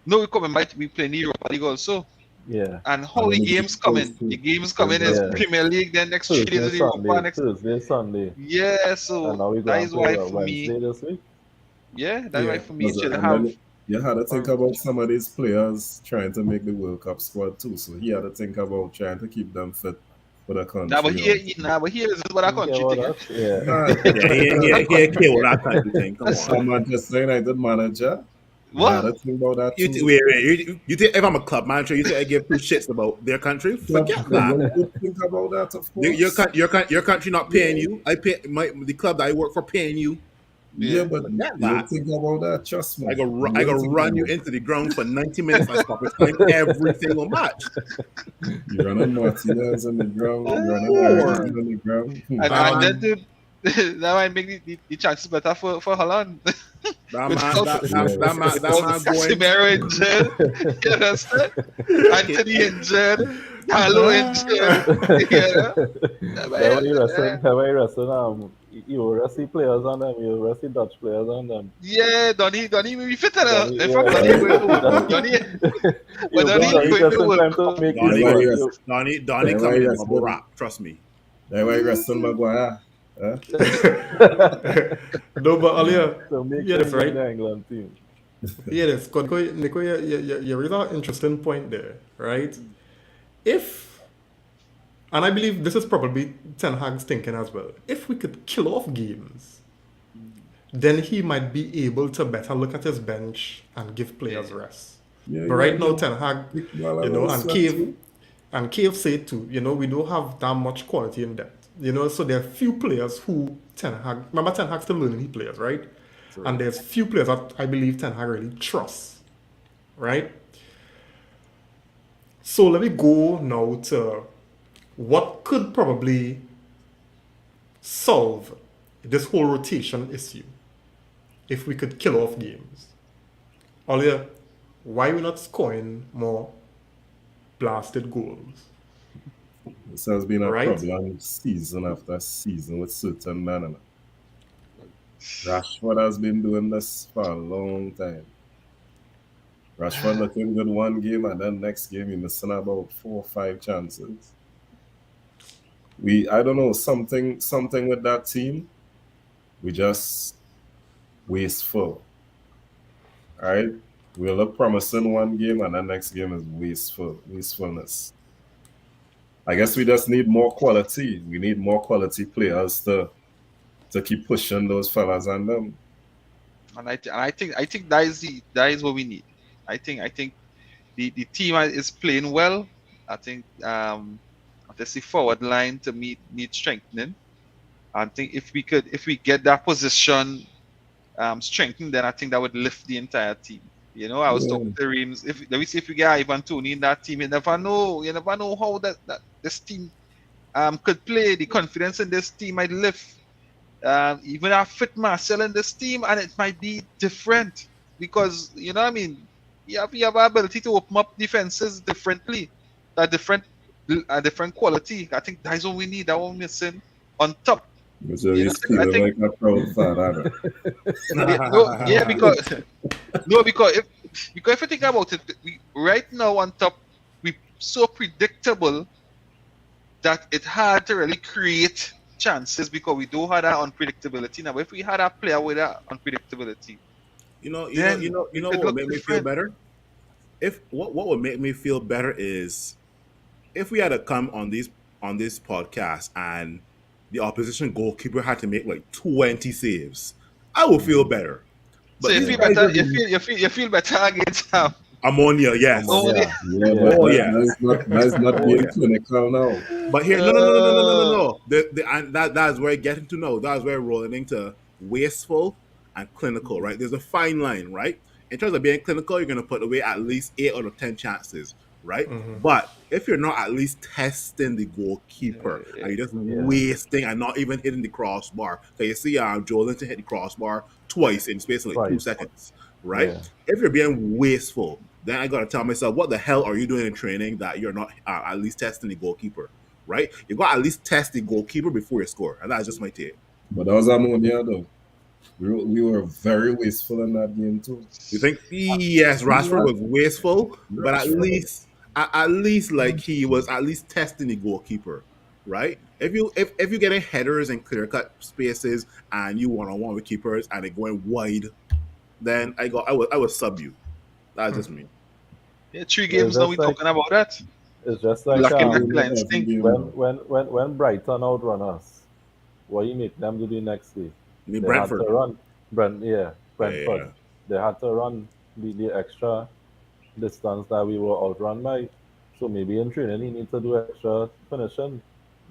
No, we coming back. We playing the Europa League also. Yeah. And how And the then games the coming? goals The too. games coming is Yeah. Premier League, then next 3 days Thursday, of the Europa, Sunday, next. Thursday, Sunday. Yeah, And so now we that go and is play why for me, Wednesday this week. that's why Yeah. for me it should And have. then you had to think about some of these players trying to make the World Cup squad too. So he had to think about trying to keep them fit for the Nah, but country. here is what I Think country about thing. that? Yeah. Yeah, what that country thing. Come Listen, on. Some Manchester United manager, you had What? to think about that You, too. you think if I'm a club manager, you think I give two shits about their country? Forget You that. would think about that, of Your, course. your country not paying you. I pay the club that I work for paying you. Yeah, Yeah. but Forget you'll that. think about that. Trust me. I You'll go think run you about it. into the ground for 90 minutes at stoppage time every single match. You're running Martinez on the ground. You're running Lord. Eriksen on the ground. And then Um, that might make the chances better for Holland. That man, Without, that without man going. Casemiro injured, you understand? Anthony injured, Carlo injured. That way you will rest the players on them, you will rest the Dutch players on them. Yeah, Donny may be fitter now. Donny, In fact, yeah. Donny going to Donny, You but Donny Donny going just to in World time to Cup. make Donny, his Yeah, squad. yes. Donny Yeah, coming in yes, bubble but- wrap. Trust me. That's why Rustin Maguire. Huh? no, but Alia, So make yeah, sure that's you get right. the England team. Yeah, that's good. Nico, you raise an interesting point there, right? If, and I believe this is probably Ten Hag's thinking as well, if we could kill off games, then he might be able to better look at his bench and give players rest. Yeah, But right yeah, now, yeah. Ten Hag, Well, and Cave said too, we don't have that much quality in depth. So there are few players who Ten Hag, remember Ten Hag's still learning his players, right? True. And there's few players that I believe Ten Hag really trusts, right? So let me go now to what could probably solve this whole rotation issue if we could kill off games. Earlier, why we not scoring more blasted goals? This has been a Right. problem season after season with certain men. Rashford has been doing this for a long time. Rashford looking good one game, and then next game he missing about 4 or 5 chances. I don't know, something with that team. We just wasteful. Alright? We look promising one game, and the next game is wastefulness. I guess we just need more quality. We need more quality players to keep pushing those fellas on them. And I think that is what we need. I think the team is playing well. I think the forward line to me needs strengthening. I think if we get that position strengthened, then I think that would lift the entire team. I was talking to Reams. If we get Ivan Toney in that team, you never know how that this team could play. The confidence in this team might lift. Even I fit Marcel in this team, and it might be different because you have ability to open up defenses differently, a different quality. I think that's what we need. That one missing on top. So he's feeling like a proud father. Yeah, because No, because if you think about it, right now on top, we so predictable that it hard to really create chances because we don't have that unpredictability. Now, if we had a player with that unpredictability, then it What could would look make me feel different. better? If what would make me feel better is if we had to come on this podcast and the opposition goalkeeper had to make like 20 saves, I would feel better. So But you these feel Yeah. guys better. are the You feel better against ammonia, yes. only. Ammonia. Yeah, but Yeah. Oh that, yeah. that's not Oh being yeah. clinical now. But here, no, no, no, no, no, no, no, no, no. And that's where getting to know. That's where rolling into wasteful and clinical, right? There's a fine line, right? In terms of being clinical, you're gonna put away at least 8 out of 10 chances, right? But if you're not at least testing the goalkeeper and you're just Yeah. wasting and not even hitting the crossbar, so you see, Joe Linton hit the crossbar twice in space of like two Twice. seconds, right? Yeah. If you're being wasteful, then I gotta tell myself, what the hell are you doing in training that you're not at least testing the goalkeeper? Right? You got to at least test the goalkeeper before you score, and that's just my take. But that was ammonia though. We were very wasteful in that game too. You think? Yes, Rashford was wasteful, but Rashford. at least like he was at least testing the goalkeeper, right? If you getting headers and clear cut spaces and you 1-on-1 with keepers and it going wide, then I would sub you. That's just me. Yeah, 3 It's games now just we like talking about that. it's just like Lacking that Every client stink. game when now. Brighton outrun us, what you make them do the next day? I mean They had to Brentford. run Brentford. Yeah. They had to run the extra distance that we were outrun by. So maybe in training he needs to do extra finishing.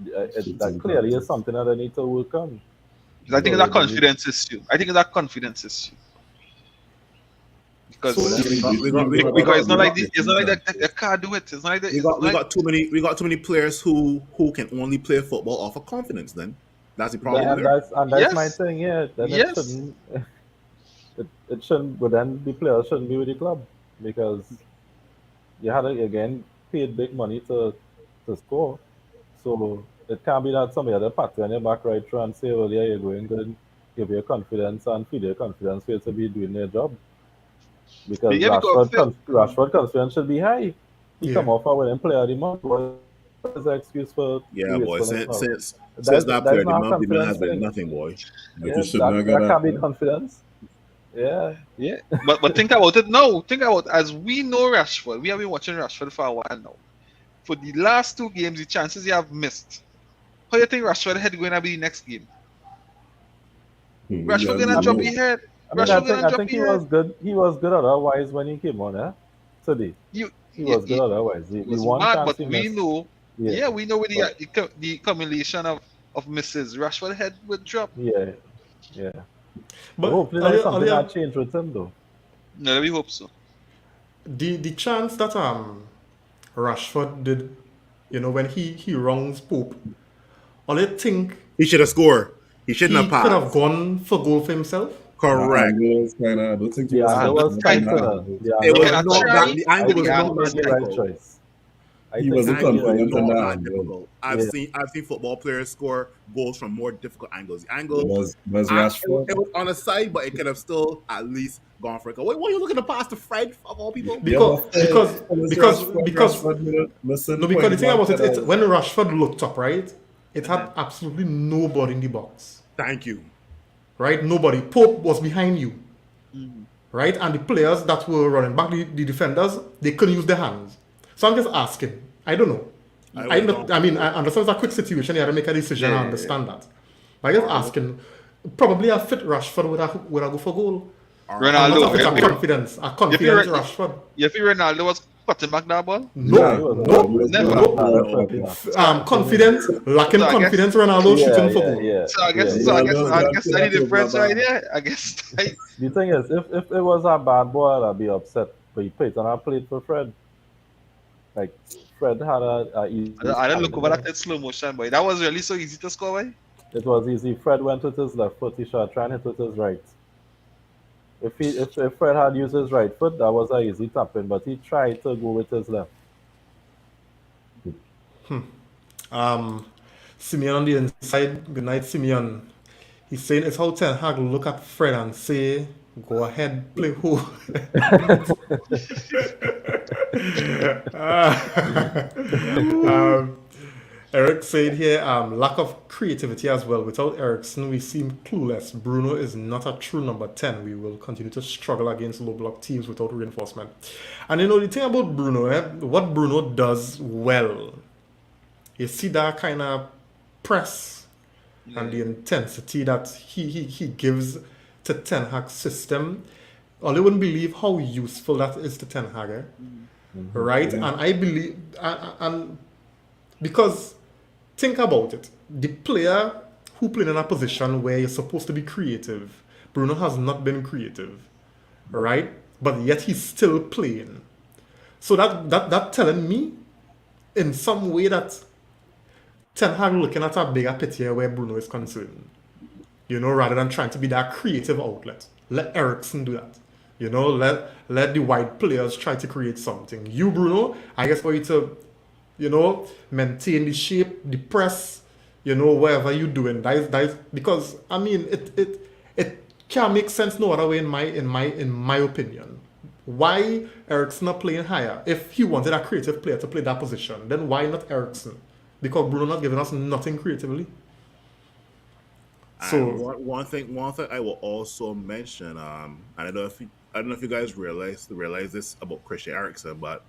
That Shooting clearly is practice. something that they need to work on. I think it's So a they need, confidence issue. I think it's a confidence issue So because we because got it's not like it's not like that they can't do it. It's not like that. It's not we like got too many players who can only play football off of confidence. Then that's the problem yeah, there. and that's my yes, thing. Yeah, then it yes. shouldn't. It shouldn't. But then the players shouldn't be with the club because you had to, again paid big money to score. So it can't be that somebody had a pat you on your back right through and say, "Well, yeah, you're going good." Give your confidence and feed your confidence for you to be doing their job. Because Yeah, because Rashford confidence should be high. He Yeah. come off a winning player of the month. What is the excuse for the Yeah, boy. wastefulness now? Since that That player is of the not a month, the man confidence has been thing. nothing, boy. Like you Yeah, should not get that that. can't be confidence. Yeah. yeah, but think about it now. Think about as we know Rashford. We have been watching Rashford for a while now. For the last 2 games, the chances he have missed. How do you think Rashford head going to be the next game? We Rashford gotta be gonna I drop mean, his head. I mean, Rashford gonna I drop think his he head. was good. He was good otherwise when he came on. Today You, he yeah, was good otherwise. it The was one mad, chance but he we missed. know, Yeah. yeah, we know with But the accumulation of misses, Rashford head would drop. yeah, yeah. But But hopefully there's something that changed with him though. No, we hope so. the chance that Rashford did, when he wrongs Pope, all I think He should have scored. He shouldn't have he could have passed. gone for goal for himself. That Correct. angle was kind of. I don't think he The was angle Look was confident in tight. tight that enough. angle. The It angle He was was cannot not tight. that try, the I angle but was the think he not angle that was made the tight. right difficult. choice. I He think he The wasn't made the angle was right confident in not choice. that that angle. difficult. Yeah, I've seen football players score goals from more difficult angles. The angle, Was Rashford? it was on the side, but it could have still at least gone for it. What are you looking to pass to Fred of all people? Yeah, Because but because for Miss because Rashford, because missing no, because the point thing blank about it, it's penalty. when Rashford looked up, right? It Uh-huh. had absolutely nobody in the box, Thank you. right? Nobody. Pope was behind you, Mhm. right? And the players that were running back, the defenders, they couldn't use their hands. So I'm just asking. I don't know. I would have gone I for mean, goal. I understand it's a quick situation. You have to make a decision. I Yeah. understand that. But I'm just asking. Probably a fit Rashford would have go for goal. Or I'm not Ronaldo, sure if it's Ronaldo. a if you confidence Rashford. if you Ronaldo was cutting back that ball, nah, he No, wasn't. No, he no, was never. not. no. He Nah, was definitely not. not. Absolutely not. Confidence, lacking So I guess confidence. Ronaldo shooting for goal. Yeah. Ronaldo I can't guess put any that over a difference right man. there. I guess The thing is, if it was a bad ball, I'd be upset. But he put it on a plate for Fred. Like Fred had a easy I don't score look over there. that in slow motion, but that was really so easy to score. By. It was easy. Fred went with his left foot. He shot trying to hit with his right. If Fred had used his right foot, that was a easy tap in. But he tried to go with his left. Simeon on the inside. Good night, Simeon. He's saying it's how Ten Hag look at Fred and say Go ahead, play who. um, Eric said here, lack of creativity as well. Without Ericsson, we seem clueless. Bruno is not a true number 10. We will continue to struggle against low block teams without reinforcement. And you know, the thing about Bruno, what Bruno does well, you see that kind of press and the intensity that he gives to Ten Hag's system. Or you wouldn't believe how useful that is to Ten Hag, right? And I believe, and because think about it, the player who played in a position where you're supposed to be creative, Bruno has not been creative, right? But yet he's still playing. So that telling me, in some way, that Ten Hag looking at a bigger picture where Bruno is concerned. You know, rather than trying to be that creative outlet. Let Ericsson do that. You know, let the wide players try to create something. You, Bruno, I guess for you to, you know, maintain the shape, the press, you know, whatever you're doing. That is because I mean it can't make sense no other way in my opinion. Why Ericsson not playing higher? If he wanted a creative player to play that position, then why not Ericsson? Because Bruno not giving us nothing creatively. So one thing I will also mention, I don't know if you guys realize this about Christian Eriksen, but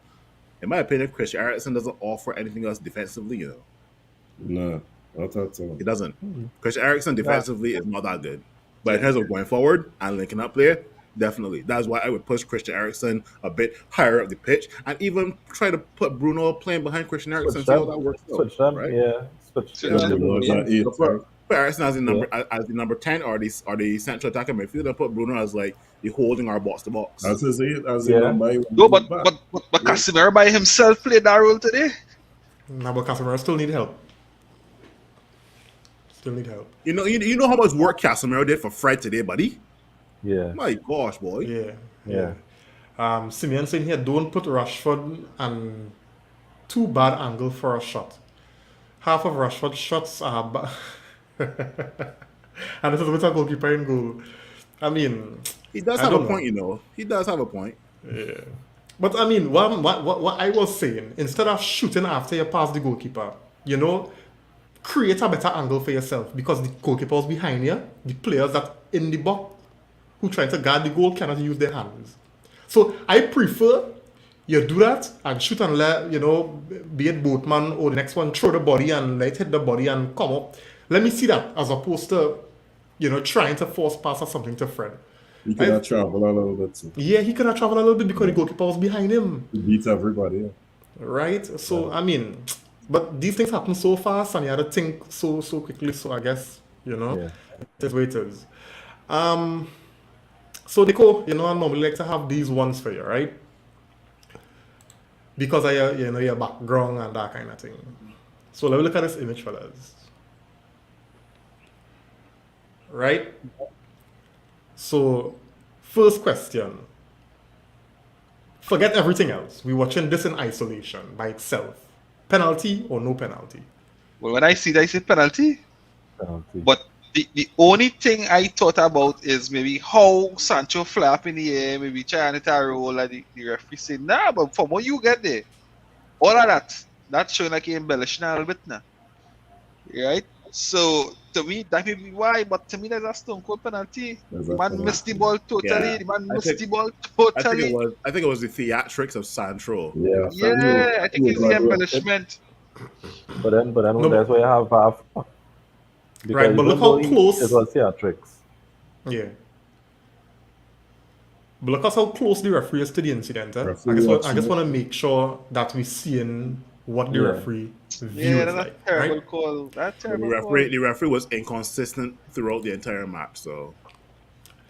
in my opinion, Christian Eriksen doesn't offer anything else defensively. You know, No, not at all. he doesn't. Christian Eriksen defensively is not that good, but in terms of going forward and linking up play, definitely. That's why I would push Christian Eriksen a bit higher up the pitch, and even try to put Bruno playing behind Christian Eriksen. See how that works out, Switch them, right? yeah. Switch Yeah. them. Bruno is at 8, So put Eriksen as the number 10 or the central attacker midfielder. Put Bruno as like the holding our box to box. As his 8, as Yeah. the number. No, but Casemiro by himself played that role today. now, but Casemiro still need help. Still need help. You know how much work Casemiro did for Fred today, buddy. Yeah. My gosh, boy. Yeah. Simeon saying here, don't put Rashford and too bad angle for a shot. Half of Rashford's shots are bad. And this is with a goalkeeper in goal. I mean, He does I have a don't point, know. you know. He does have a point. Yeah. But I mean, what I was saying, instead of shooting after you pass the goalkeeper, you know, create a better angle for yourself because the goalkeeper is behind you. The players that in the box who trying to guard the goal cannot use their hands. So I prefer you do that and shoot and let, you know, be it Boatman or the next one, throw the body and let it hit the body and come up. Let me see that as opposed to, you know, trying to force pass or something to Fred. He could have traveled a little bit too. Yeah, he could have traveled a little bit because the goalkeeper was behind him. He beat everybody. Yeah. Right? So, I mean, but these things happen so fast and you have to think so quickly. So, I guess, you know, Yeah. that's what it is. So, Nico, you know, I normally like to have these ones for you, right? Because of your, you know, your background and that kind of thing. So, let me look at this image, fellas. Right? So, first question. Forget everything else. We're watching this in isolation by itself. Penalty or no penalty? Well, when I see that, I say penalty. Penalty. But the only thing I thought about is maybe how Sancho fly up in the air, maybe trying to roll, and the referee said, nah, but from what you get there, all of that's showing like he embellishing a little bit now. Right? So, to me, that may be why, but to me, that's a stone cold penalty. There's The a man penalty. missed the ball totally. Yeah. The man I missed think- the ball I totally. think it was the theatrics of Sancho. Yeah, Yeah, I think it's the embellishment. But then No, that's why you have half. Because Right, but even look how though close- it was theatrics. Yeah. But look at how close the referee is to the incident. I Referee just watching want to make sure that we're seeing what the Yeah. referee view Yeah, is that's like. a terrible Right? call. That's The terrible referee was inconsistent throughout the entire match. So call.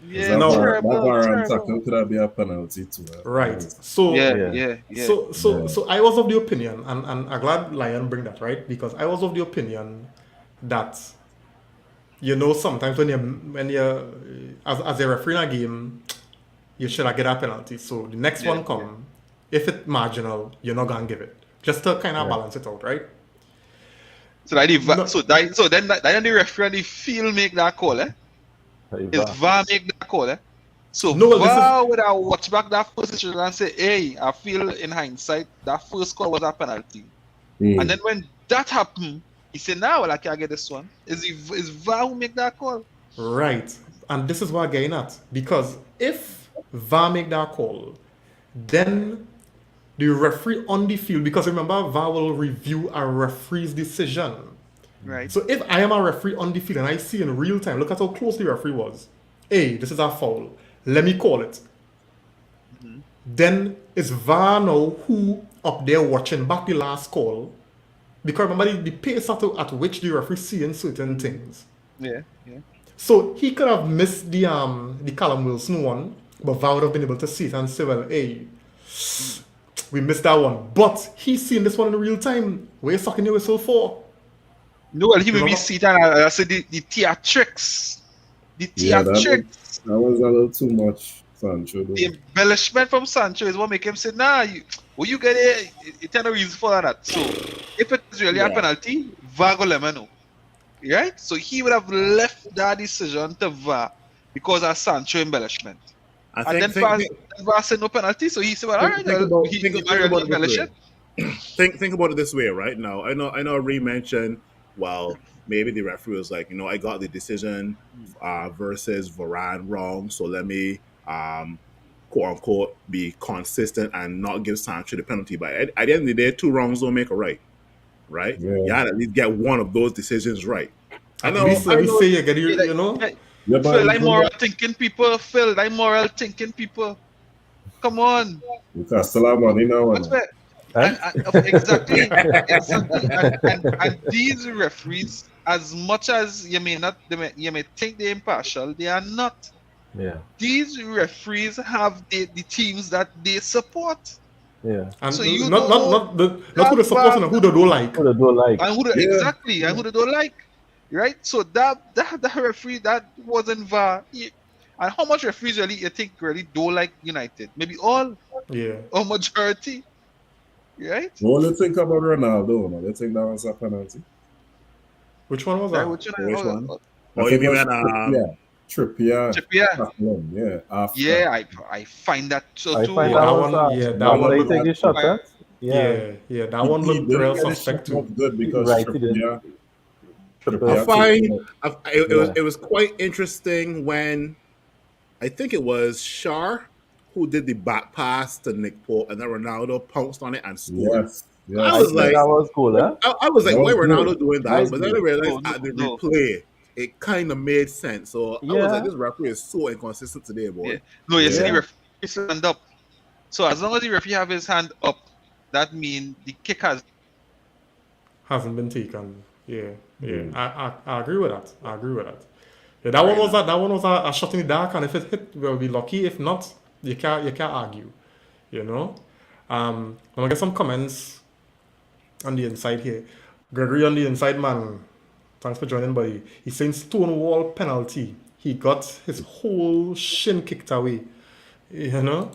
Yeah, that No. terrible, Varane terrible. tackle could have been a penalty too. Right. So Yeah. So I was of the opinion, and I'm glad Lion bring that, right? Because I was of the opinion that, you know, sometimes when you as a referee in a game, you should get a penalty. So the next Yeah, one come, if it's marginal, you're not gonna give it. Just to kind of balance it out, right? So that No. then the referee and the field make that call, eh? Is VAR make that call, eh? So No, well, this is VAR would have watched back that first decision and say, hey, I feel in hindsight that first call was a penalty. And then when that happened, he said, now well, I can't get this one. Is VAR who make that call? right, and this is what I'm getting at, because if VAR make that call, then the referee on the field, because remember VAR will review a referee's decision. Right. So if I am a referee on the field and I see in real time, look at how close the referee was. Hey, this is a foul. Let me call it. Then it's VAR now who up there watching back the last call. Because remember the pace at which the referee seeing certain things. Yeah. So he could have missed the Callum Wilson one, but VAR would have been able to see it and say, well, hey, we missed that one. But he's seen this one in real time. What are you sucking your whistle for? No, well, he made me Remember? see it and I said the theatrics. The theatrics. That was a little too much, Sancho. The embellishment from Sancho is what make him say, nah, you get it, it's no reason for that. So if it's really a penalty, VAR go let me know. Right? So he would have left that decision to VAR because of Sancho embellishment. And then VAR said no penalty, so he said, well, all right, think really about embellish it it. think about it this way, right? Now, I know Ree mentioned, well, maybe the referee was like, I got the decision versus Varane wrong, so let me quote unquote be consistent and not give Sancho the penalty. But at the end of the day, 2 wrongs don't make a right. Right? Yeah. You had to at least get one of those decisions right. I know. At least let me say you get you know. Yeah, but Phil, I'm moral thinking people. Phil, I'm moral thinking people. Come on. Newcastle have money now. What's that? Exactly. And these referees, as much as you may think they're impartial, they are not. Yeah. These referees have the teams that they support. Yeah. And So you not don't who they support and who they don't like. Who they don't like. And exactly, and who they don't like. Right? So that referee that wasn't VAR. And how much referees really you think really don't like United? Maybe all Yeah. or majority. Right? What do you think about Ronaldo? No? Do you think that was a penalty? Which one was Right, that? Which one? I Oh, think you it mean was Trippier. Trippier. After. Yeah, I find that so I too. find Yeah, that that was one- yeah, that one one they looked- take the shot at. Yeah, that one He looked didn't real get his suspect shot off too. good because Right, he did. Trippier. I Trippier. find it was quite interesting when I think it was Shar who did the back pass to Nick Pope and then Ronaldo pounced on it and scored. Yes. I I was think like, that was cool, huh? I was like, That why was Ronaldo good. doing that? But then I realized No, at the no. replay, it kind of made sense. So I was Yeah. like, this referee is so inconsistent today, boy. Yeah. No, you see Yeah. the referee stand up. So as long as the referee have his hand up, that means the kick Hasn't been taken. Yeah. Mm. I agree with that. Yeah, that one was a shot in the dark, and if it hit, we'll be lucky. If not, you can't argue. I'm gonna get some comments on the inside here. Gregory on the inside, man. Thanks for joining, buddy. He's saying Stonewall penalty. He got his whole shin kicked away. Simeon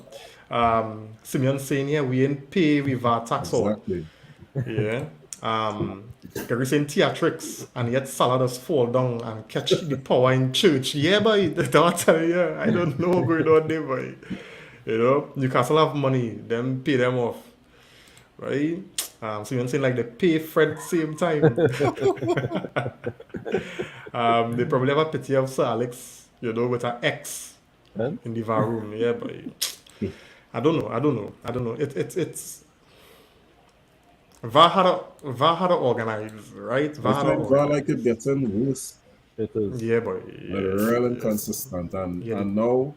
saying here we ain't pay with our tax or Exactly. yeah. Gary saying theatrics, and yet Salah does fall down and catch the power in church. Yeah, boy, that's yeah. I don't know what's going on there, boy. Newcastle have money, them pay them off, right? So you're saying like they pay Fred same time. They probably have a pity of Sir Alex, with an X Huh? in the VAR room. Yeah, boy. I don't know. It's. VAR had to organize, right? VAR like it getting worse. It is. Yeah, boy. Like real inconsistent. And now,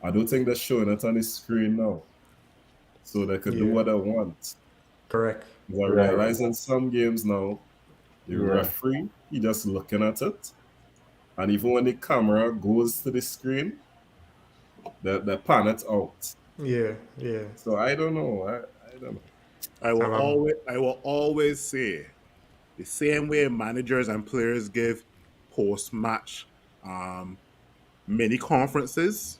I don't think they're showing it on the screen now. So they could do Yeah. what they want. Correct. I realize in some games now, the Yeah. referee, he just looking at it. And even when the camera goes to the screen, they pan it out. Yeah. So I don't know. I don't know. I will always say the same way managers and players give post-match mini conferences,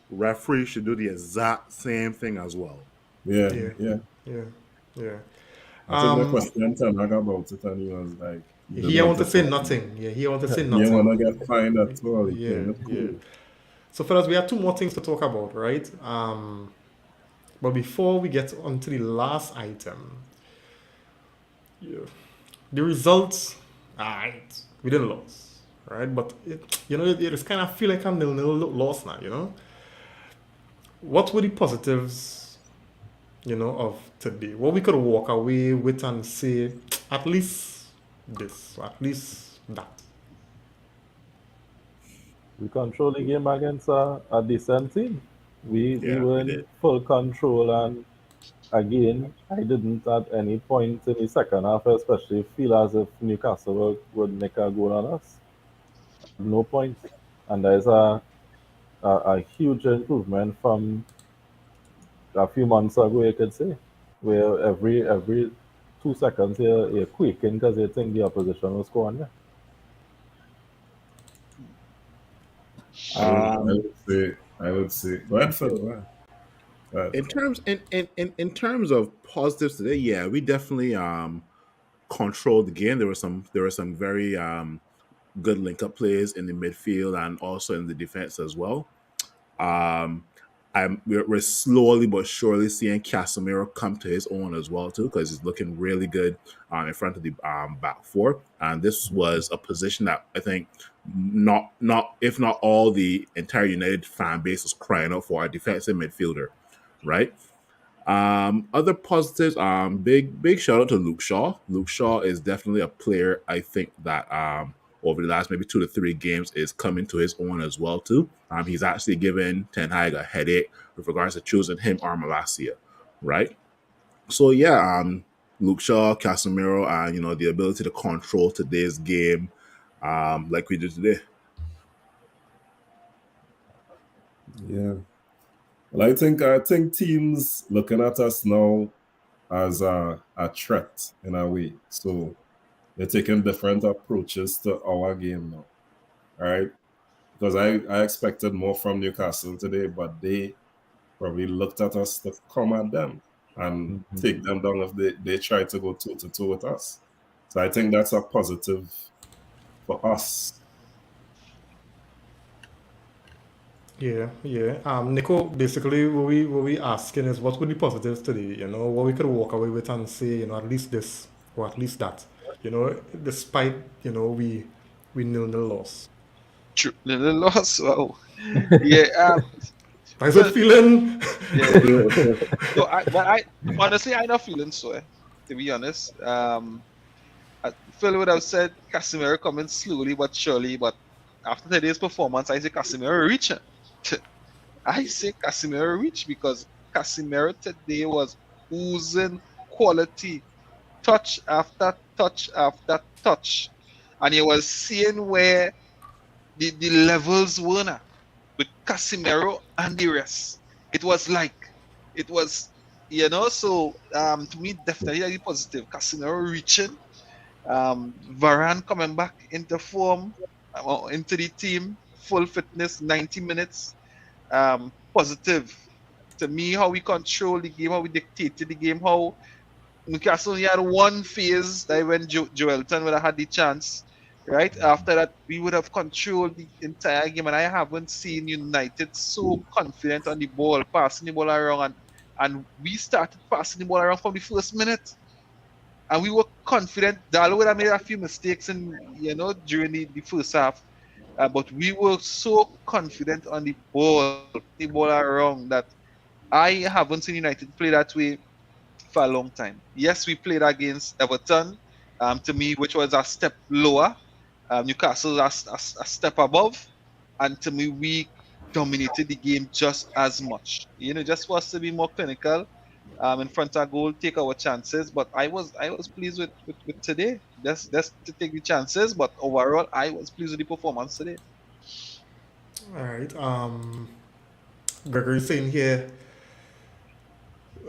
referees should do the exact same thing as well. Yeah. I think the question to Naga about it, and he was like, He want to say nothing. Yeah, he want to say You nothing. want to get fined at all. Yeah. So, fellas, we have two more things to talk about, right? But before we get on to the last item, yeah, the results, alright, we didn't lose, right? But it's kind of feel like a nil-nil loss now. What were the positives, of today? What we could walk away with and say, at least this, at least that. We controlled the game against a decent team. We Yeah, were we in did. full control, and again, I didn't at any point in the second half, especially feel as if Newcastle would make a goal on us. No point. And there's a huge improvement from a few months ago, you could say, where every 2 seconds you're quaking because you think the opposition will score on you. Um, I would say, go ahead, Phil. Go ahead, in Phil. terms in terms of positives today, yeah, we definitely controlled the game. There were some very good link up plays in the midfield and also in the defense as well. Um, we're slowly but surely seeing Casemiro come to his own as well too, because he's looking really good in front of the back four. And this was a position that I think not if not all the entire United fan base was crying out for a defensive midfielder, right? Other positives, big shout out to Luke Shaw. Luke Shaw is definitely a player I think that over the last maybe 2 to 3 games is coming to his own as well too. He's actually given Ten Hag a headache with regards to choosing him or Malacia, right? So yeah, Luke Shaw, Casemiro, and the ability to control today's game, like we did today. Yeah. Well, I think teams looking at us now as a threat in a way. So they're taking different approaches to our game now. All right. Because I expected more from Newcastle today, but they probably looked at us to come at them and Mhm. take them down if they try to go toe to toe with us. So I think that's a positive for us. Yeah, yeah. Nico, basically, what we asking is what would be positives today? What we could walk away with and say, at least this or at least that. Despite we nil-nil loss. True. Little loss. Wow. Yeah. How's it Phil, feeling? yeah. No, but I honestly I not feeling so. To be honest, Phil would have said Casemiro coming slowly but surely. But after today's performance, I say Casemiro reaching. I say Casemiro reach because Casemiro today was oozing quality, touch after touch after touch, and you was seeing where the levels were now with Casemiro and the rest. It was like it was so to me definitely positive. Casemiro reaching, Varane coming back into form, into the team, full fitness, 90 minutes. Positive to me how we control the game, how we dictated the game, how Newcastle only had one phase that when Joelton would have had the chance. Right after that, we would have controlled the entire game, and I haven't seen United so confident on the ball, passing the ball around, and we started passing the ball around from the first minute, and we were confident. Dalo would have made a few mistakes in during the first half, but we were so confident on the ball around that I haven't seen United play that way for a long time. Yes, we played against Everton, to me, which was a step lower. Newcastle a step above, and to me, we dominated the game just as much. Just for us to be more clinical, in front of goal, take our chances. But I was pleased with today. Just to take the chances, but overall, I was pleased with the performance today. All right. Gregory saying here,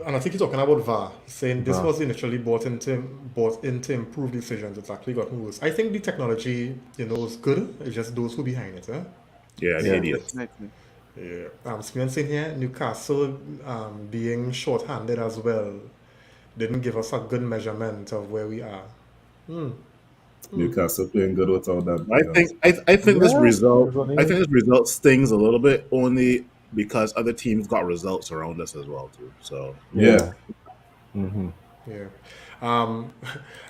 and I think he's talking about VAR. He's saying this But was initially bought in to improve decisions. It's actually gotten worse. I think the technology, is good. It's just those who behind it, eh? Yeah, the yeah, Yeah, idiots. definitely. Yeah. Steven saying here, Newcastle being short-handed as well didn't give us a good measurement of where we are. Newcastle playing good without that. I think this Yeah, result there's only- I think this result stings a little bit only because other teams got results around us as well too. So Yeah. Mm-hmm. Yeah. Um,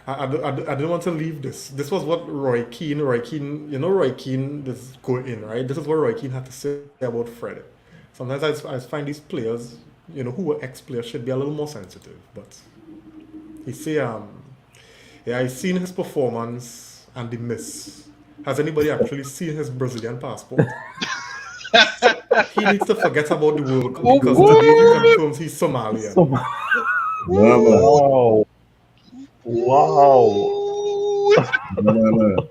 I didn't want to leave this. This was what Roy Keane, Roy Keane, this go in, right? This is what Roy Keane had to say about Fred. Sometimes I find these players, who were ex-players should be a little more sensitive. But he say, yeah, I seen his performance and the miss. Has anybody actually seen his Brazilian passport? He needs to forget about the World Cup because today he confirms he's Somalian. So, No, man. wow. Wow. No.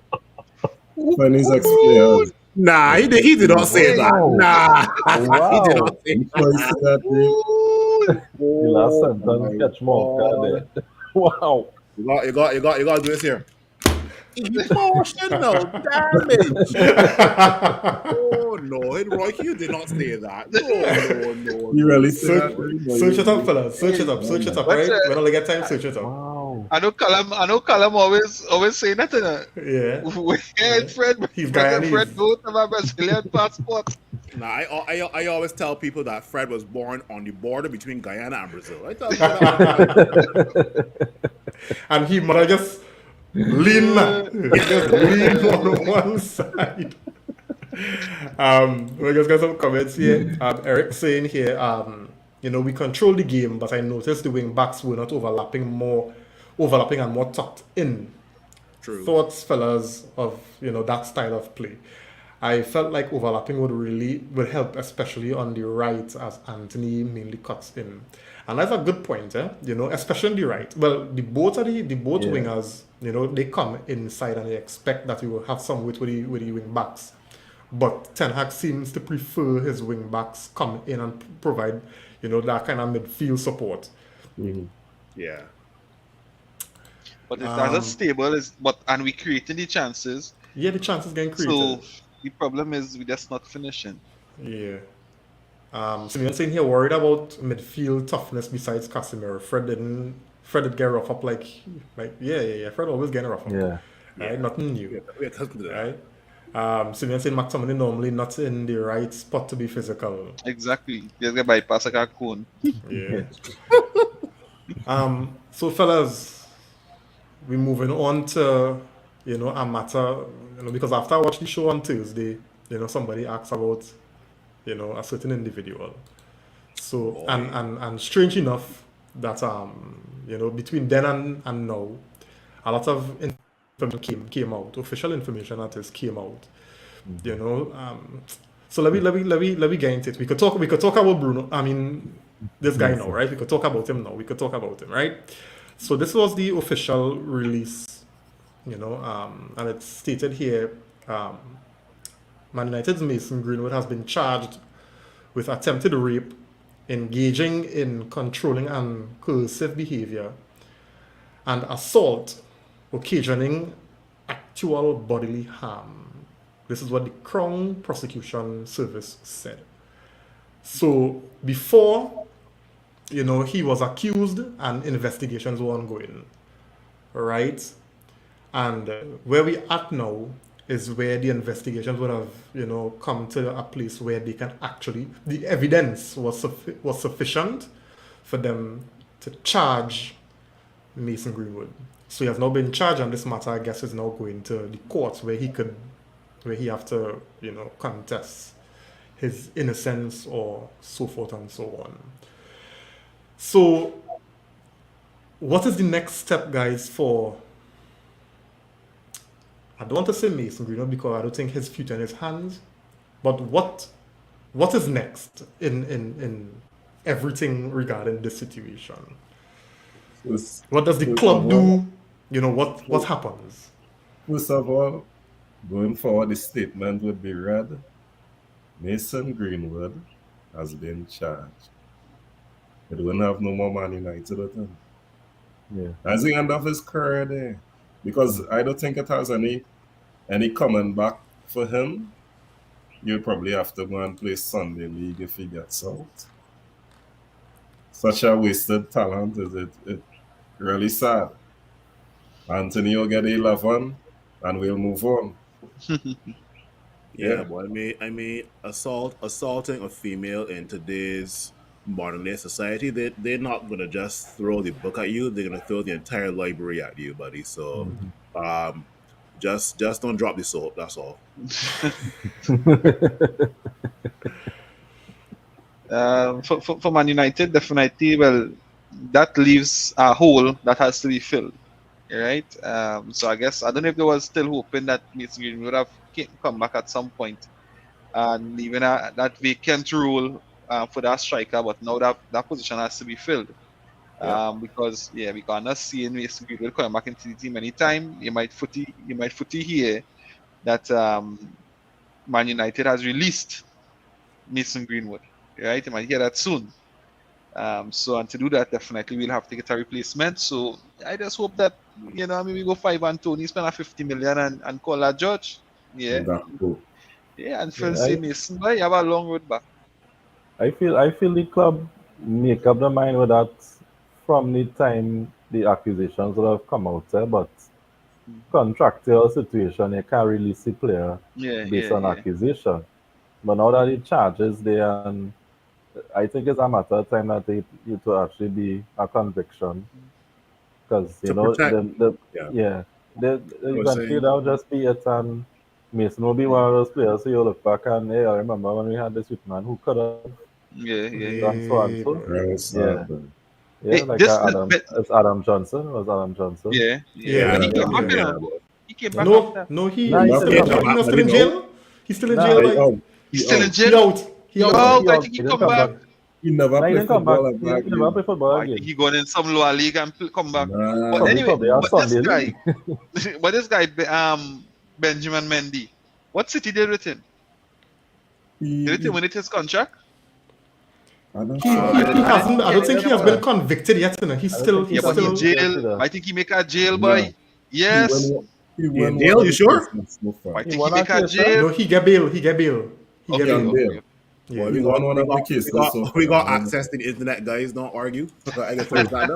Chinese ex-players. nah, he did not say that. Wow. Nah, he did Wow. not say You sure you see that. that, Reed? The last sentence my catch me off guard there. Wow. You got to do this here. Emotional damage. Oh no, Roy, you did not say that. No. You really see that? Search, Reed? search it up, fellas. Search it up, What's right? that? When I get time, search it up. Wow. I know Callum always saying that. Yeah. Where Fred? He's Fred Guyanese. go to my Brazilian passport. Nah, I always tell people that Fred was born on the border between Guyana and Brazil. I tell people that. And he might just lean on one side. We just got some comments here. Eric saying here, we control the game, but I noticed the wing backs were not overlapping and more tucked in. True. Thoughts, fellas, of that style of play. I felt like overlapping would help, especially on the right as Anthony mainly cuts in. And that's a good point, especially on the right. Well, the both wingers, they come inside and they expect that we will have some weight with the wing backs. But Ten Hag seems to prefer his wing backs come in and provide, that kind of midfield support. Mhm. Yeah. But it's as a stable and we creating the chances. Yeah, the chances getting created. So the problem is we just not finishing. Yeah. So you're saying here worried about midfield toughness besides Casemiro. Fred did get rough up like yeah. Fred always getting rough up. Yeah. Right? Nothing new. We're accustomed to that. Right? So you're saying McTominay normally not in the right spot to be physical. Exactly. Just get bypass like a cone. Yeah. So fellas, we're moving on to a matter, because after I watched the show on Tuesday, somebody asked about a certain individual. So and strange enough that between then and now, a lot of information came out, official information that is came out. So let me get into it. We could talk about Bruno. I mean, this guy now, right? We could talk about him now. Right? So this was the official release, and it's stated here, Man United's Mason Greenwood has been charged with attempted rape, engaging in controlling and coercive behavior, and assault occasioning actual bodily harm. This is what the Crown Prosecution Service said. So before, he was accused and investigations were ongoing, right? And where we at now is where the investigations would have, come to a place where they can actually, the evidence was sufficient for them to charge Mason Greenwood. So he has now been charged on this matter. I guess is now going to the courts where he have to, contest his innocence or so forth and so on. So, what is the next step, guys, for, I don't want to say Mason Greenwood because I don't think his future in his hands, but what is next in everything regarding this situation? What does the club do? What happens? First of all, going forward, the statement would be read: Mason Greenwood has been charged. It wouldn't have no more Man United with him. Yeah. As the end of his career there. Because I don't think it has any coming back for him. You'd probably have to go and play Sunday League if he gets out. Such a wasted talent, is it really sad. Anthony will get 11. and we'll move on. Yeah, but assaulting a female in today's modern day society, they're not gonna just throw the book at you. They're gonna throw the entire library at you, buddy. So, um, just don't drop the soap. That's all. For Man United, definitely, well, that leaves a hole that has to be filled, right? So I guess I don't know if they was still hoping that Mason Green would have come back at some point and leaving that vacant role for that striker, but now that position has to be filled. Because we cannot see Mason Greenwood coming back into the team anytime. You might footy here that Man United has released Mason Greenwood. Right, you might hear that soon. So and to do that, definitely we'll have to get a replacement. So I just hope that maybe go 5 and Tony spend a 50 million and call that George. Yeah. Gakpo. Yeah, and Phil say Mason, boy, you have a long road back. I feel the club make up their mind with that from the time the accusations would have come out there, but contractual situation, you can't release the player based on accusation. But now that the charges there, and I think it's a matter of time that it will actually be a conviction. Because, you know, you can feel that will just be it, and Mason will be one of those players, so you look back and, hey, I remember when we had this with man who could have done so and so. Yeah, like Adam Johnson. Was Adam Johnson? Yeah. He came back after. No, he's still in jail. He's still in jail. He's still in jail. He out. I think he come back. He never played football again. He never played football again. I think he gone in some lower league and come back. Nah. But anyway, this guy, Benjamin Mendy, what City did with him? Did it terminate his contract? I don't think he has been convicted yet. He's still in jail. I think he make a jail boy. Yes. He in jail, you sure? I think he make a jail. No, he get bail. Okay. Well, we got access to the internet, guys. Don't argue. I guess that out.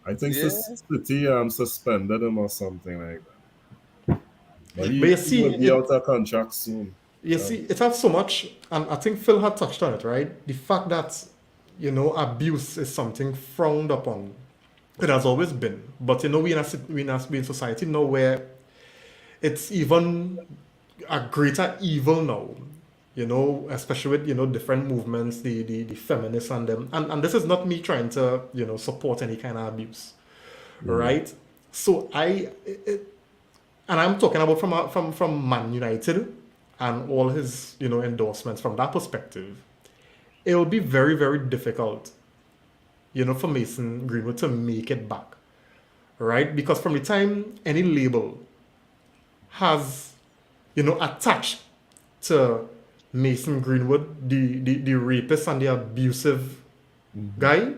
I think City suspended him or something like that. But you see, will be out of contract soon. You see, it has so much, and I think Phil had touched on it, right? The fact that, abuse is something frowned upon. It has always been. But, we in society now where it's even a greater evil now, especially with, different movements, the feminists and them. And this is not me trying to, support any kind of abuse, right? So and I'm talking about from Man United and all his, endorsements from that perspective. It will be very, very difficult, for Mason Greenwood to make it back, right? Because from the time any label has, attached to Mason Greenwood, the rapist and the abusive guy,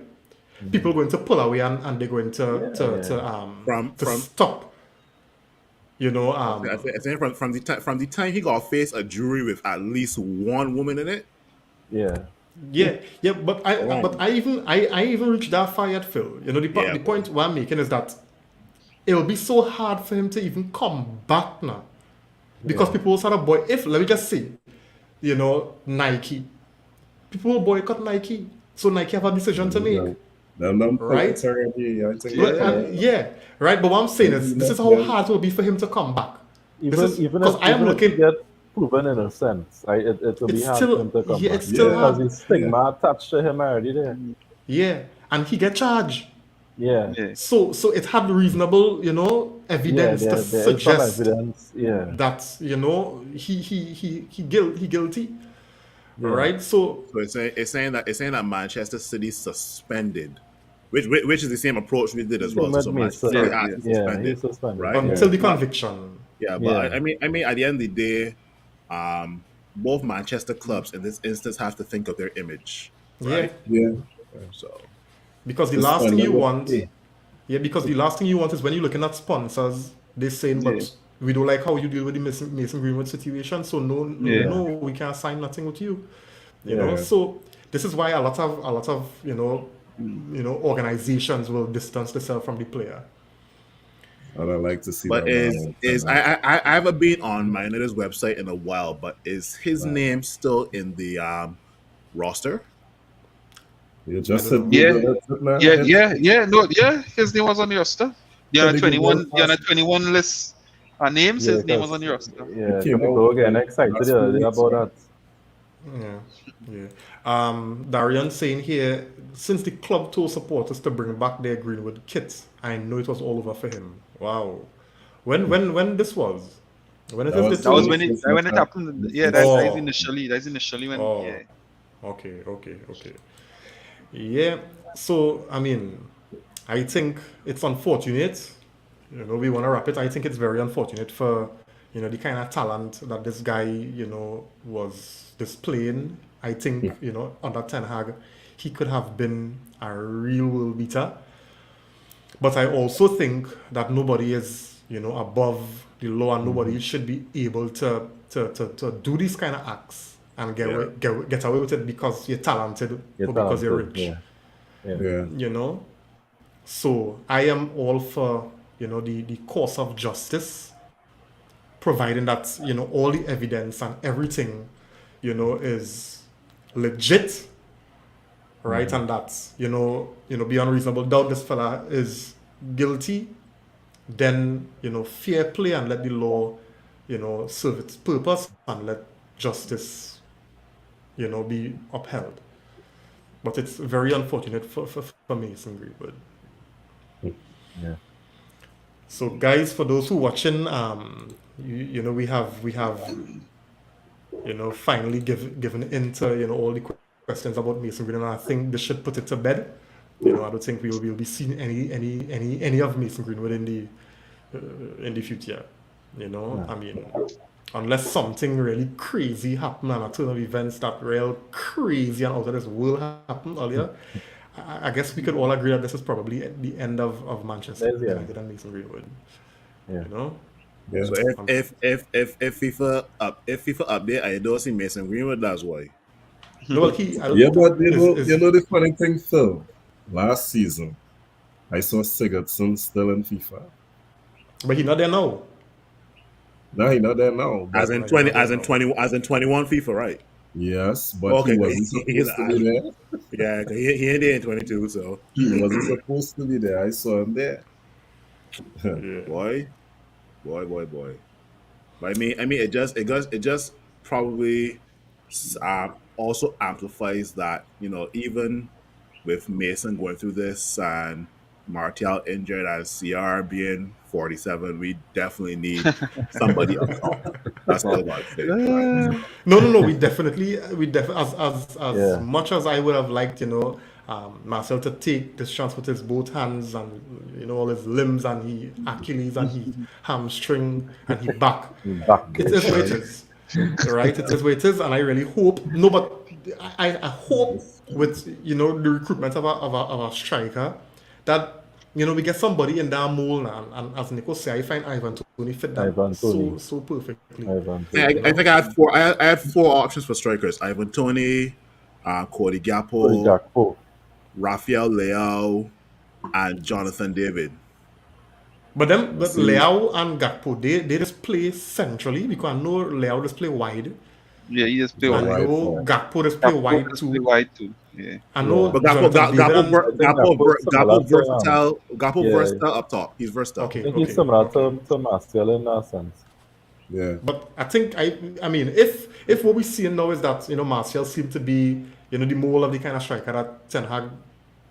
people are going to pull away and they're going to stop. I think from the time he got faced a jury with at least one woman in it. But I even reached that far yet, Phil. The point what I'm making is that it will be so hard for him to even come back now. Because people will sort of let me just say, Nike. People will boycott Nike. So Nike have a decision to make. Right? Right. But what I'm saying is, this is how hard it will be for him to come back. Because I am looking get proven in a sense. It will be hard for him to come back. It's still hard. Because the stigma attached to him already there. Yeah. And he get charged. Yeah. So it had reasonable, evidence to suggest that, he guilty. Yeah. Right? So it's saying that Manchester City suspended, which is the same approach we did as well. So Manchester City suspended, right? Until the conviction. Yeah, but I mean at the end of the day, both Manchester clubs in this instance have to think of their image. Right? Yeah. So because the last thing you want is when you're looking at sponsors, they're saying, but we don't like how you deal with the Mason Greenwood situation, so no, we can't sign nothing with you. You know, so this is why a lot of organizations will distance themselves from the player. I'd like to see But that man with Ten Hag. I haven't been on my United's website in a while, but is his Right. name still in the roster? You just I said don't know. Yeah, Google it, man. yeah, Hit yeah, yeah. No, yeah. His name was on the roster. The Can under they give me 21, a the under pass? 21 list. Names. Yeah, His name was on because the roster. yeah, came people out were getting excited last the other day week, about right? that. Yeah, yeah. Darian saying here, since the club told supporters to bring back their Greenwood kits, I know it was all over for him. Wow. When this was? When it That is was they That was told? when it Christmas time. happened. Yeah, Christmas. that is Oh, initially. That's initially when. oh. Yeah. Okay. Yeah. So I mean, I think it's unfortunate. We want to wrap it. I think it's very unfortunate for the kind of talent that this guy was displaying. I think under Ten Hag, he could have been a real world beater. But I also think that nobody is above the law, and nobody should be able to do these kind of acts and Yeah. get away with it because you're talented You're or because you're talented, rich. yeah. Yeah. So I am all for the course of justice, providing that all the evidence and everything is legit, right? And that beyond reasonable doubt this fella is guilty. Then fair play and let the law serve its purpose and let justice be upheld. But it's very unfortunate for Mason Greenwood. Yeah. So guys, for those who watching, we have finally given into all the questions about Mason Greenwood, and I think this should put it to bed. I don't think we will be seeing any of Mason Greenwood in the future. I mean, unless something really crazy happened and a turn of events that real crazy and out of this world happened earlier. I guess we could all agree that this is probably at the end of Manchester Yes, yeah. United and Mason Greenwood. Yeah. Yeah. So if FIFA update, I don't see Mason Greenwood. That's why. No, well, Yeah, but you know the funny thing, Phil. Last season, I saw Sigurdsson still in FIFA. but he's not there now. No, he's not there now. As But in 21 FIFA, right? yes, but Okay, he wasn't supposed to be there. Yeah, 'cause he ain't there in 22, so He wasn't supposed to be there. I saw him there. Yeah. boy. But I mean, it just probably also amplifies that even with Mason going through this and Martial injured and CR being 47, we definitely need somebody up top. That's all about it. Right? No. We definitely as Yeah. much as I would have liked, Marcel to take this chance with his both hands and all his limbs and he Achilles and he hamstring and he back. Back It is what it is, right? It is what it is, and I really hope. No, but I hope with the recruitment of a striker that we get somebody in that mold now, and as Nico said, I find Ivan Toney fit that Ivan Toney. so perfectly. I think I had four options for strikers: Ivan Toney, Cody Gakpo, Gakpo. Rafael Leao, and Jonathan David. But Leao and Gakpo, they just play centrally because I know Leao just play wide. Yeah, he just play I wide. know Gakpo just play wide Just too. play wide too. Yeah. I know But Jonathan David and- Gakpo Yeah. versatile up top. He's versatile. I think he's similar to Martial in that sense. Yeah. But I think I mean if what we're seeing now is that Martial seems to be the mold of the kind of striker that Ten Hag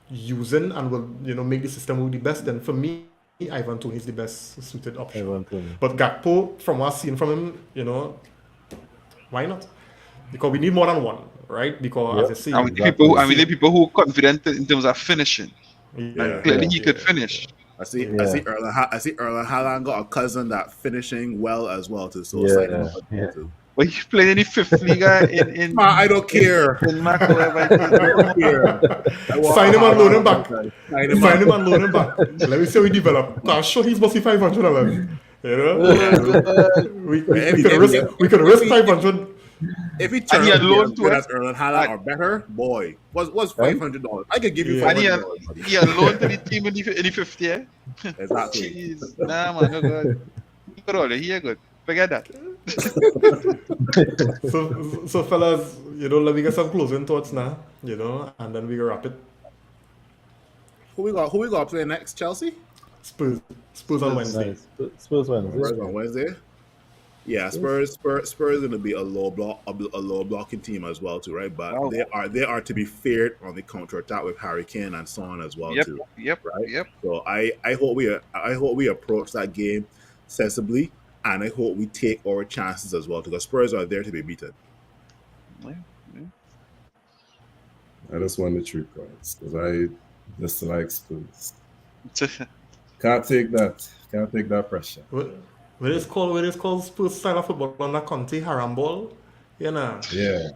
using and will make the system work the best, then for me Ivan Toney is the best suited option. Ivan Toney. But Gakpo, from what I've seen from him, why not? Because we need more than one, right? Because as I say, And we need people who are confident in terms of finishing. yeah, Clearly, he yeah, could finish. I see Yeah. Erling Haaland got a cousin that finishing well as well too. So Yeah, it's like, yeah. too. But he's playing in the fifth league in I don't care. Denmark or whatever it is. I don't care. Sign him and loan him back. Sign him Sign up. him and loan him back. Let me see how he develop. I'm sure he's must be $500. We could risk 500. If he And turned he out had to be loan as to good it. as Erling Haaland or better, boy, what's $500? I could give you Yeah. And $500, buddy. he had loan to the team in the fifth year. Exactly. Jeez, nah, man, no good. He good already. He good. Forget that. So fellas, let me get some closing thoughts now, and then we wrap it. Who we got? Who we got playing next? Chelsea. Spurs. Spurs on Spurs. Wednesday. Nice. Spurs Wednesday. Spurs on Wednesday. Yeah, Spurs going to be a low blocking team as well too, right? But Wow. they are to be feared on the counter attack with Harry Kane and Son as well Yep. too, Yep. right? Yep. So I hope we approach that game sensibly, and I hope we take our chances as well because Spurs are there to be beaten. Yeah, yeah. I just won the 3 points because I just like Spurs. Can't take that pressure. When it's called Spurs style of football on that Conte Harambol, Yeah.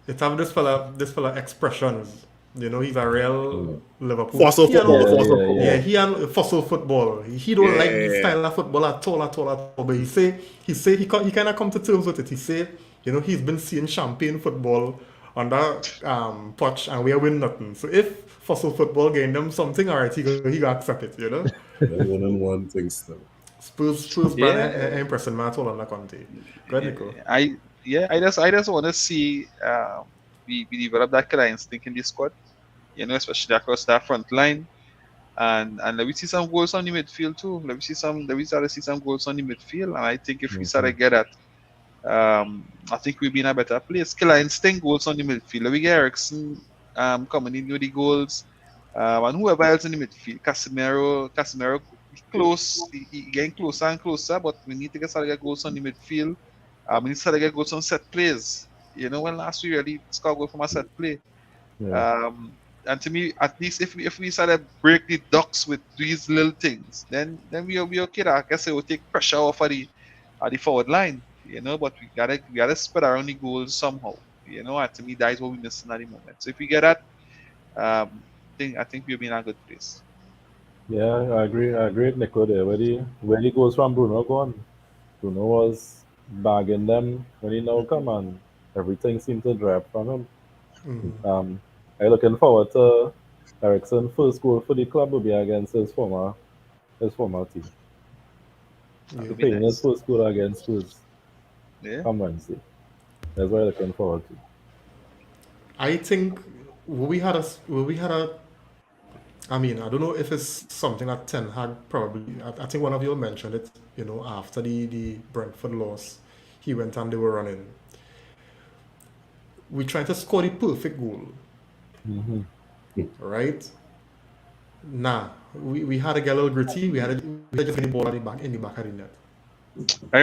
it have this fella expressions. He's a real Liverpool. Fossil He and football, all- fossil yeah, football. Yeah, he and fossil football. He don't like the Yeah. style of football at all. But he kind of come to terms with it. He say, he's been seeing champagne football on that touch and we are winning nothing. So if fossil football gain them something, alright, he got accept it. The 1-on-1 thing still. Spurs brand impressing man at all on that Conte. Go ahead, Nico. I just want to see we develop that killer instinct in the squad. Especially across that front line, and let me see some goals on the midfield too. Let me start to see some goals on the midfield, and I think if we start to get that, I think we'll be in a better place. Killer instinct goals on the midfield. Let me get Ericsson coming in with the goals, and whoever else in the midfield. Casemiro close, he getting closer and closer, but we need to start to get goals on the midfield. We need to start to get goals on set plays. When last we really scored goal from a set play. Yeah. And to me, at least if we start to break the ducks with these little things, then we'll be okay. I guess it will take pressure off of the forward line, But we gotta spread around the goals somehow, And to me, that is what we're missing at the moment. So if we get that, I think we'll be in a good place. Yeah, I agree with Nico there. Where he goes from Bruno gone. Bruno was bagging them when he now come and everything seemed to drop from him. Mm. I'm looking forward to Ericsson's first goal for the club will be against his former team. Yeah. Be Playing nice. his first goal against Spurs Yeah. on Wednesday. That's what I'm looking forward to. I think we had a. I mean, I don't know if it's something that Ten Hag probably. I think one of you mentioned it. After the Brentford loss, he went and they were running. We tried to score the perfect goal, right? Nah, we had to get a little gritty. We had to just get the ball in the back of the net. I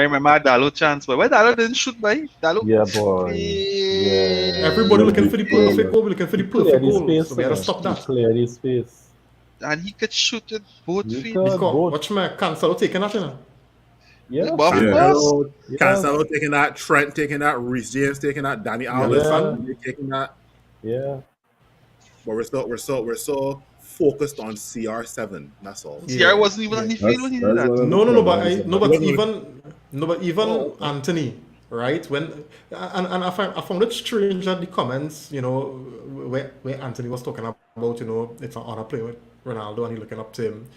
remember Dalo chance, but why Dalo didn't shoot by Dalo? Yeah, boy. Yeah. Everybody looking for the perfect goal. Looking for the Clear perfect the goal. space. So we had to stop that. Clear the space. And he could shoot it both You feet. could. Because both. watch me Cancelo taking that, Yeah. But of course, Cancelo taking that, Trent taking that, Reece James taking that, Danny Alves taking that. Yeah. But we're so focused on CR7. That's all. CR wasn't even on the field when he did that. But even Anthony, right? When and I found it strange that the comments, where Anthony was talking about, it's an honor playing with Ronaldo and he looking up to him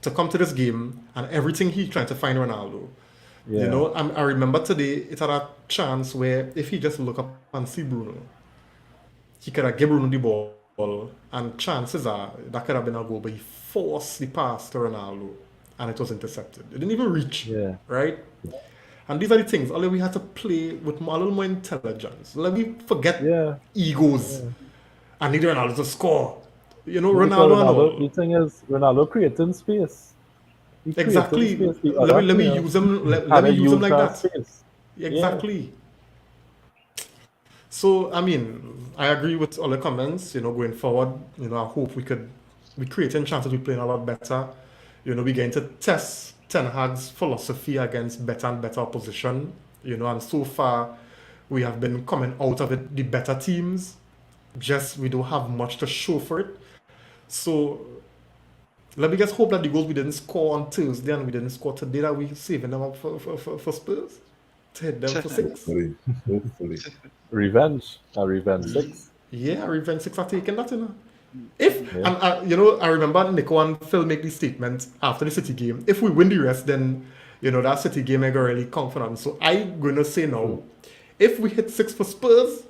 to come to this game and everything he's trying to find Ronaldo. Yeah. I remember today it had a chance where if he just look up and see Bruno, he could have given Bruno the ball, and chances are that could have been a goal, but he forced the pass to Ronaldo and it was intercepted. It didn't even reach, right? And these are the things. Only we had to play with a little more intelligence. Let me forget egos and need Ronaldo to score. Ronaldo. The thing is, Ronaldo creating space. Exactly. Let me use him. Let me use him like that. Space. Exactly. Yeah. So I mean, I agree with all the comments. Going forward, I hope we creating chances. We playing a lot better. We going to test Ten Hag's philosophy against better and better opposition. And so far we have been coming out of it the better teams. Just we don't have much to show for it. So let me just hope that the goals we didn't score on Thursday and we didn't score today, that we saving them up for Spurs. to hit them for 6. Hopefully. Revenge. A revenge 6. Yeah, Revenge 6 are taking that, you know. If Yeah. and you know, I remember Nico and Phil make the statement after the City game. If we win the rest, then you know that City game I got really confident. So I'm gonna say now, if we hit 6 for Spurs,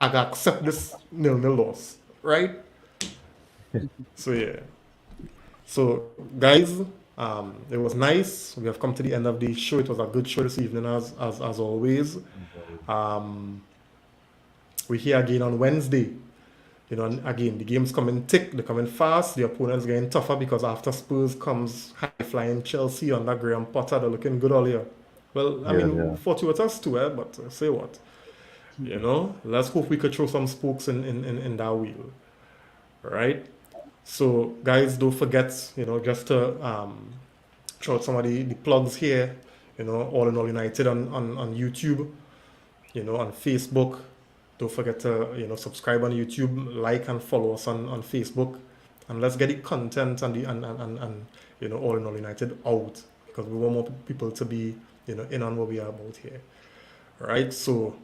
I gotta accept this 0-0 loss, right? So yeah. So guys, it was nice. We have come to the end of the show. It was a good show this evening as always. We're here again on Wednesday. You know, and again, the game's coming thick, they're coming fast, the opponent's getting tougher because after Spurs comes high-flying Chelsea under Graham Potter. They're looking good all year. Well, I mean, fortunate us too, but say what? You know, let's hope we could throw some spokes in that wheel. All right? So, guys, don't forget, you know, just to throw out some of the plugs here, you know, All in All United on YouTube, you know, on Facebook. Don't forget to, you know, subscribe on YouTube, like and follow us on Facebook, and let's get the content and you know, All in All United out, because we want more people to be, you know, in on what we are about here. All right, so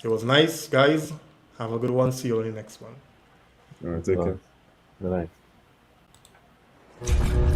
it was nice, guys. Have a good one. See you on the next one. All right, take care. Good night.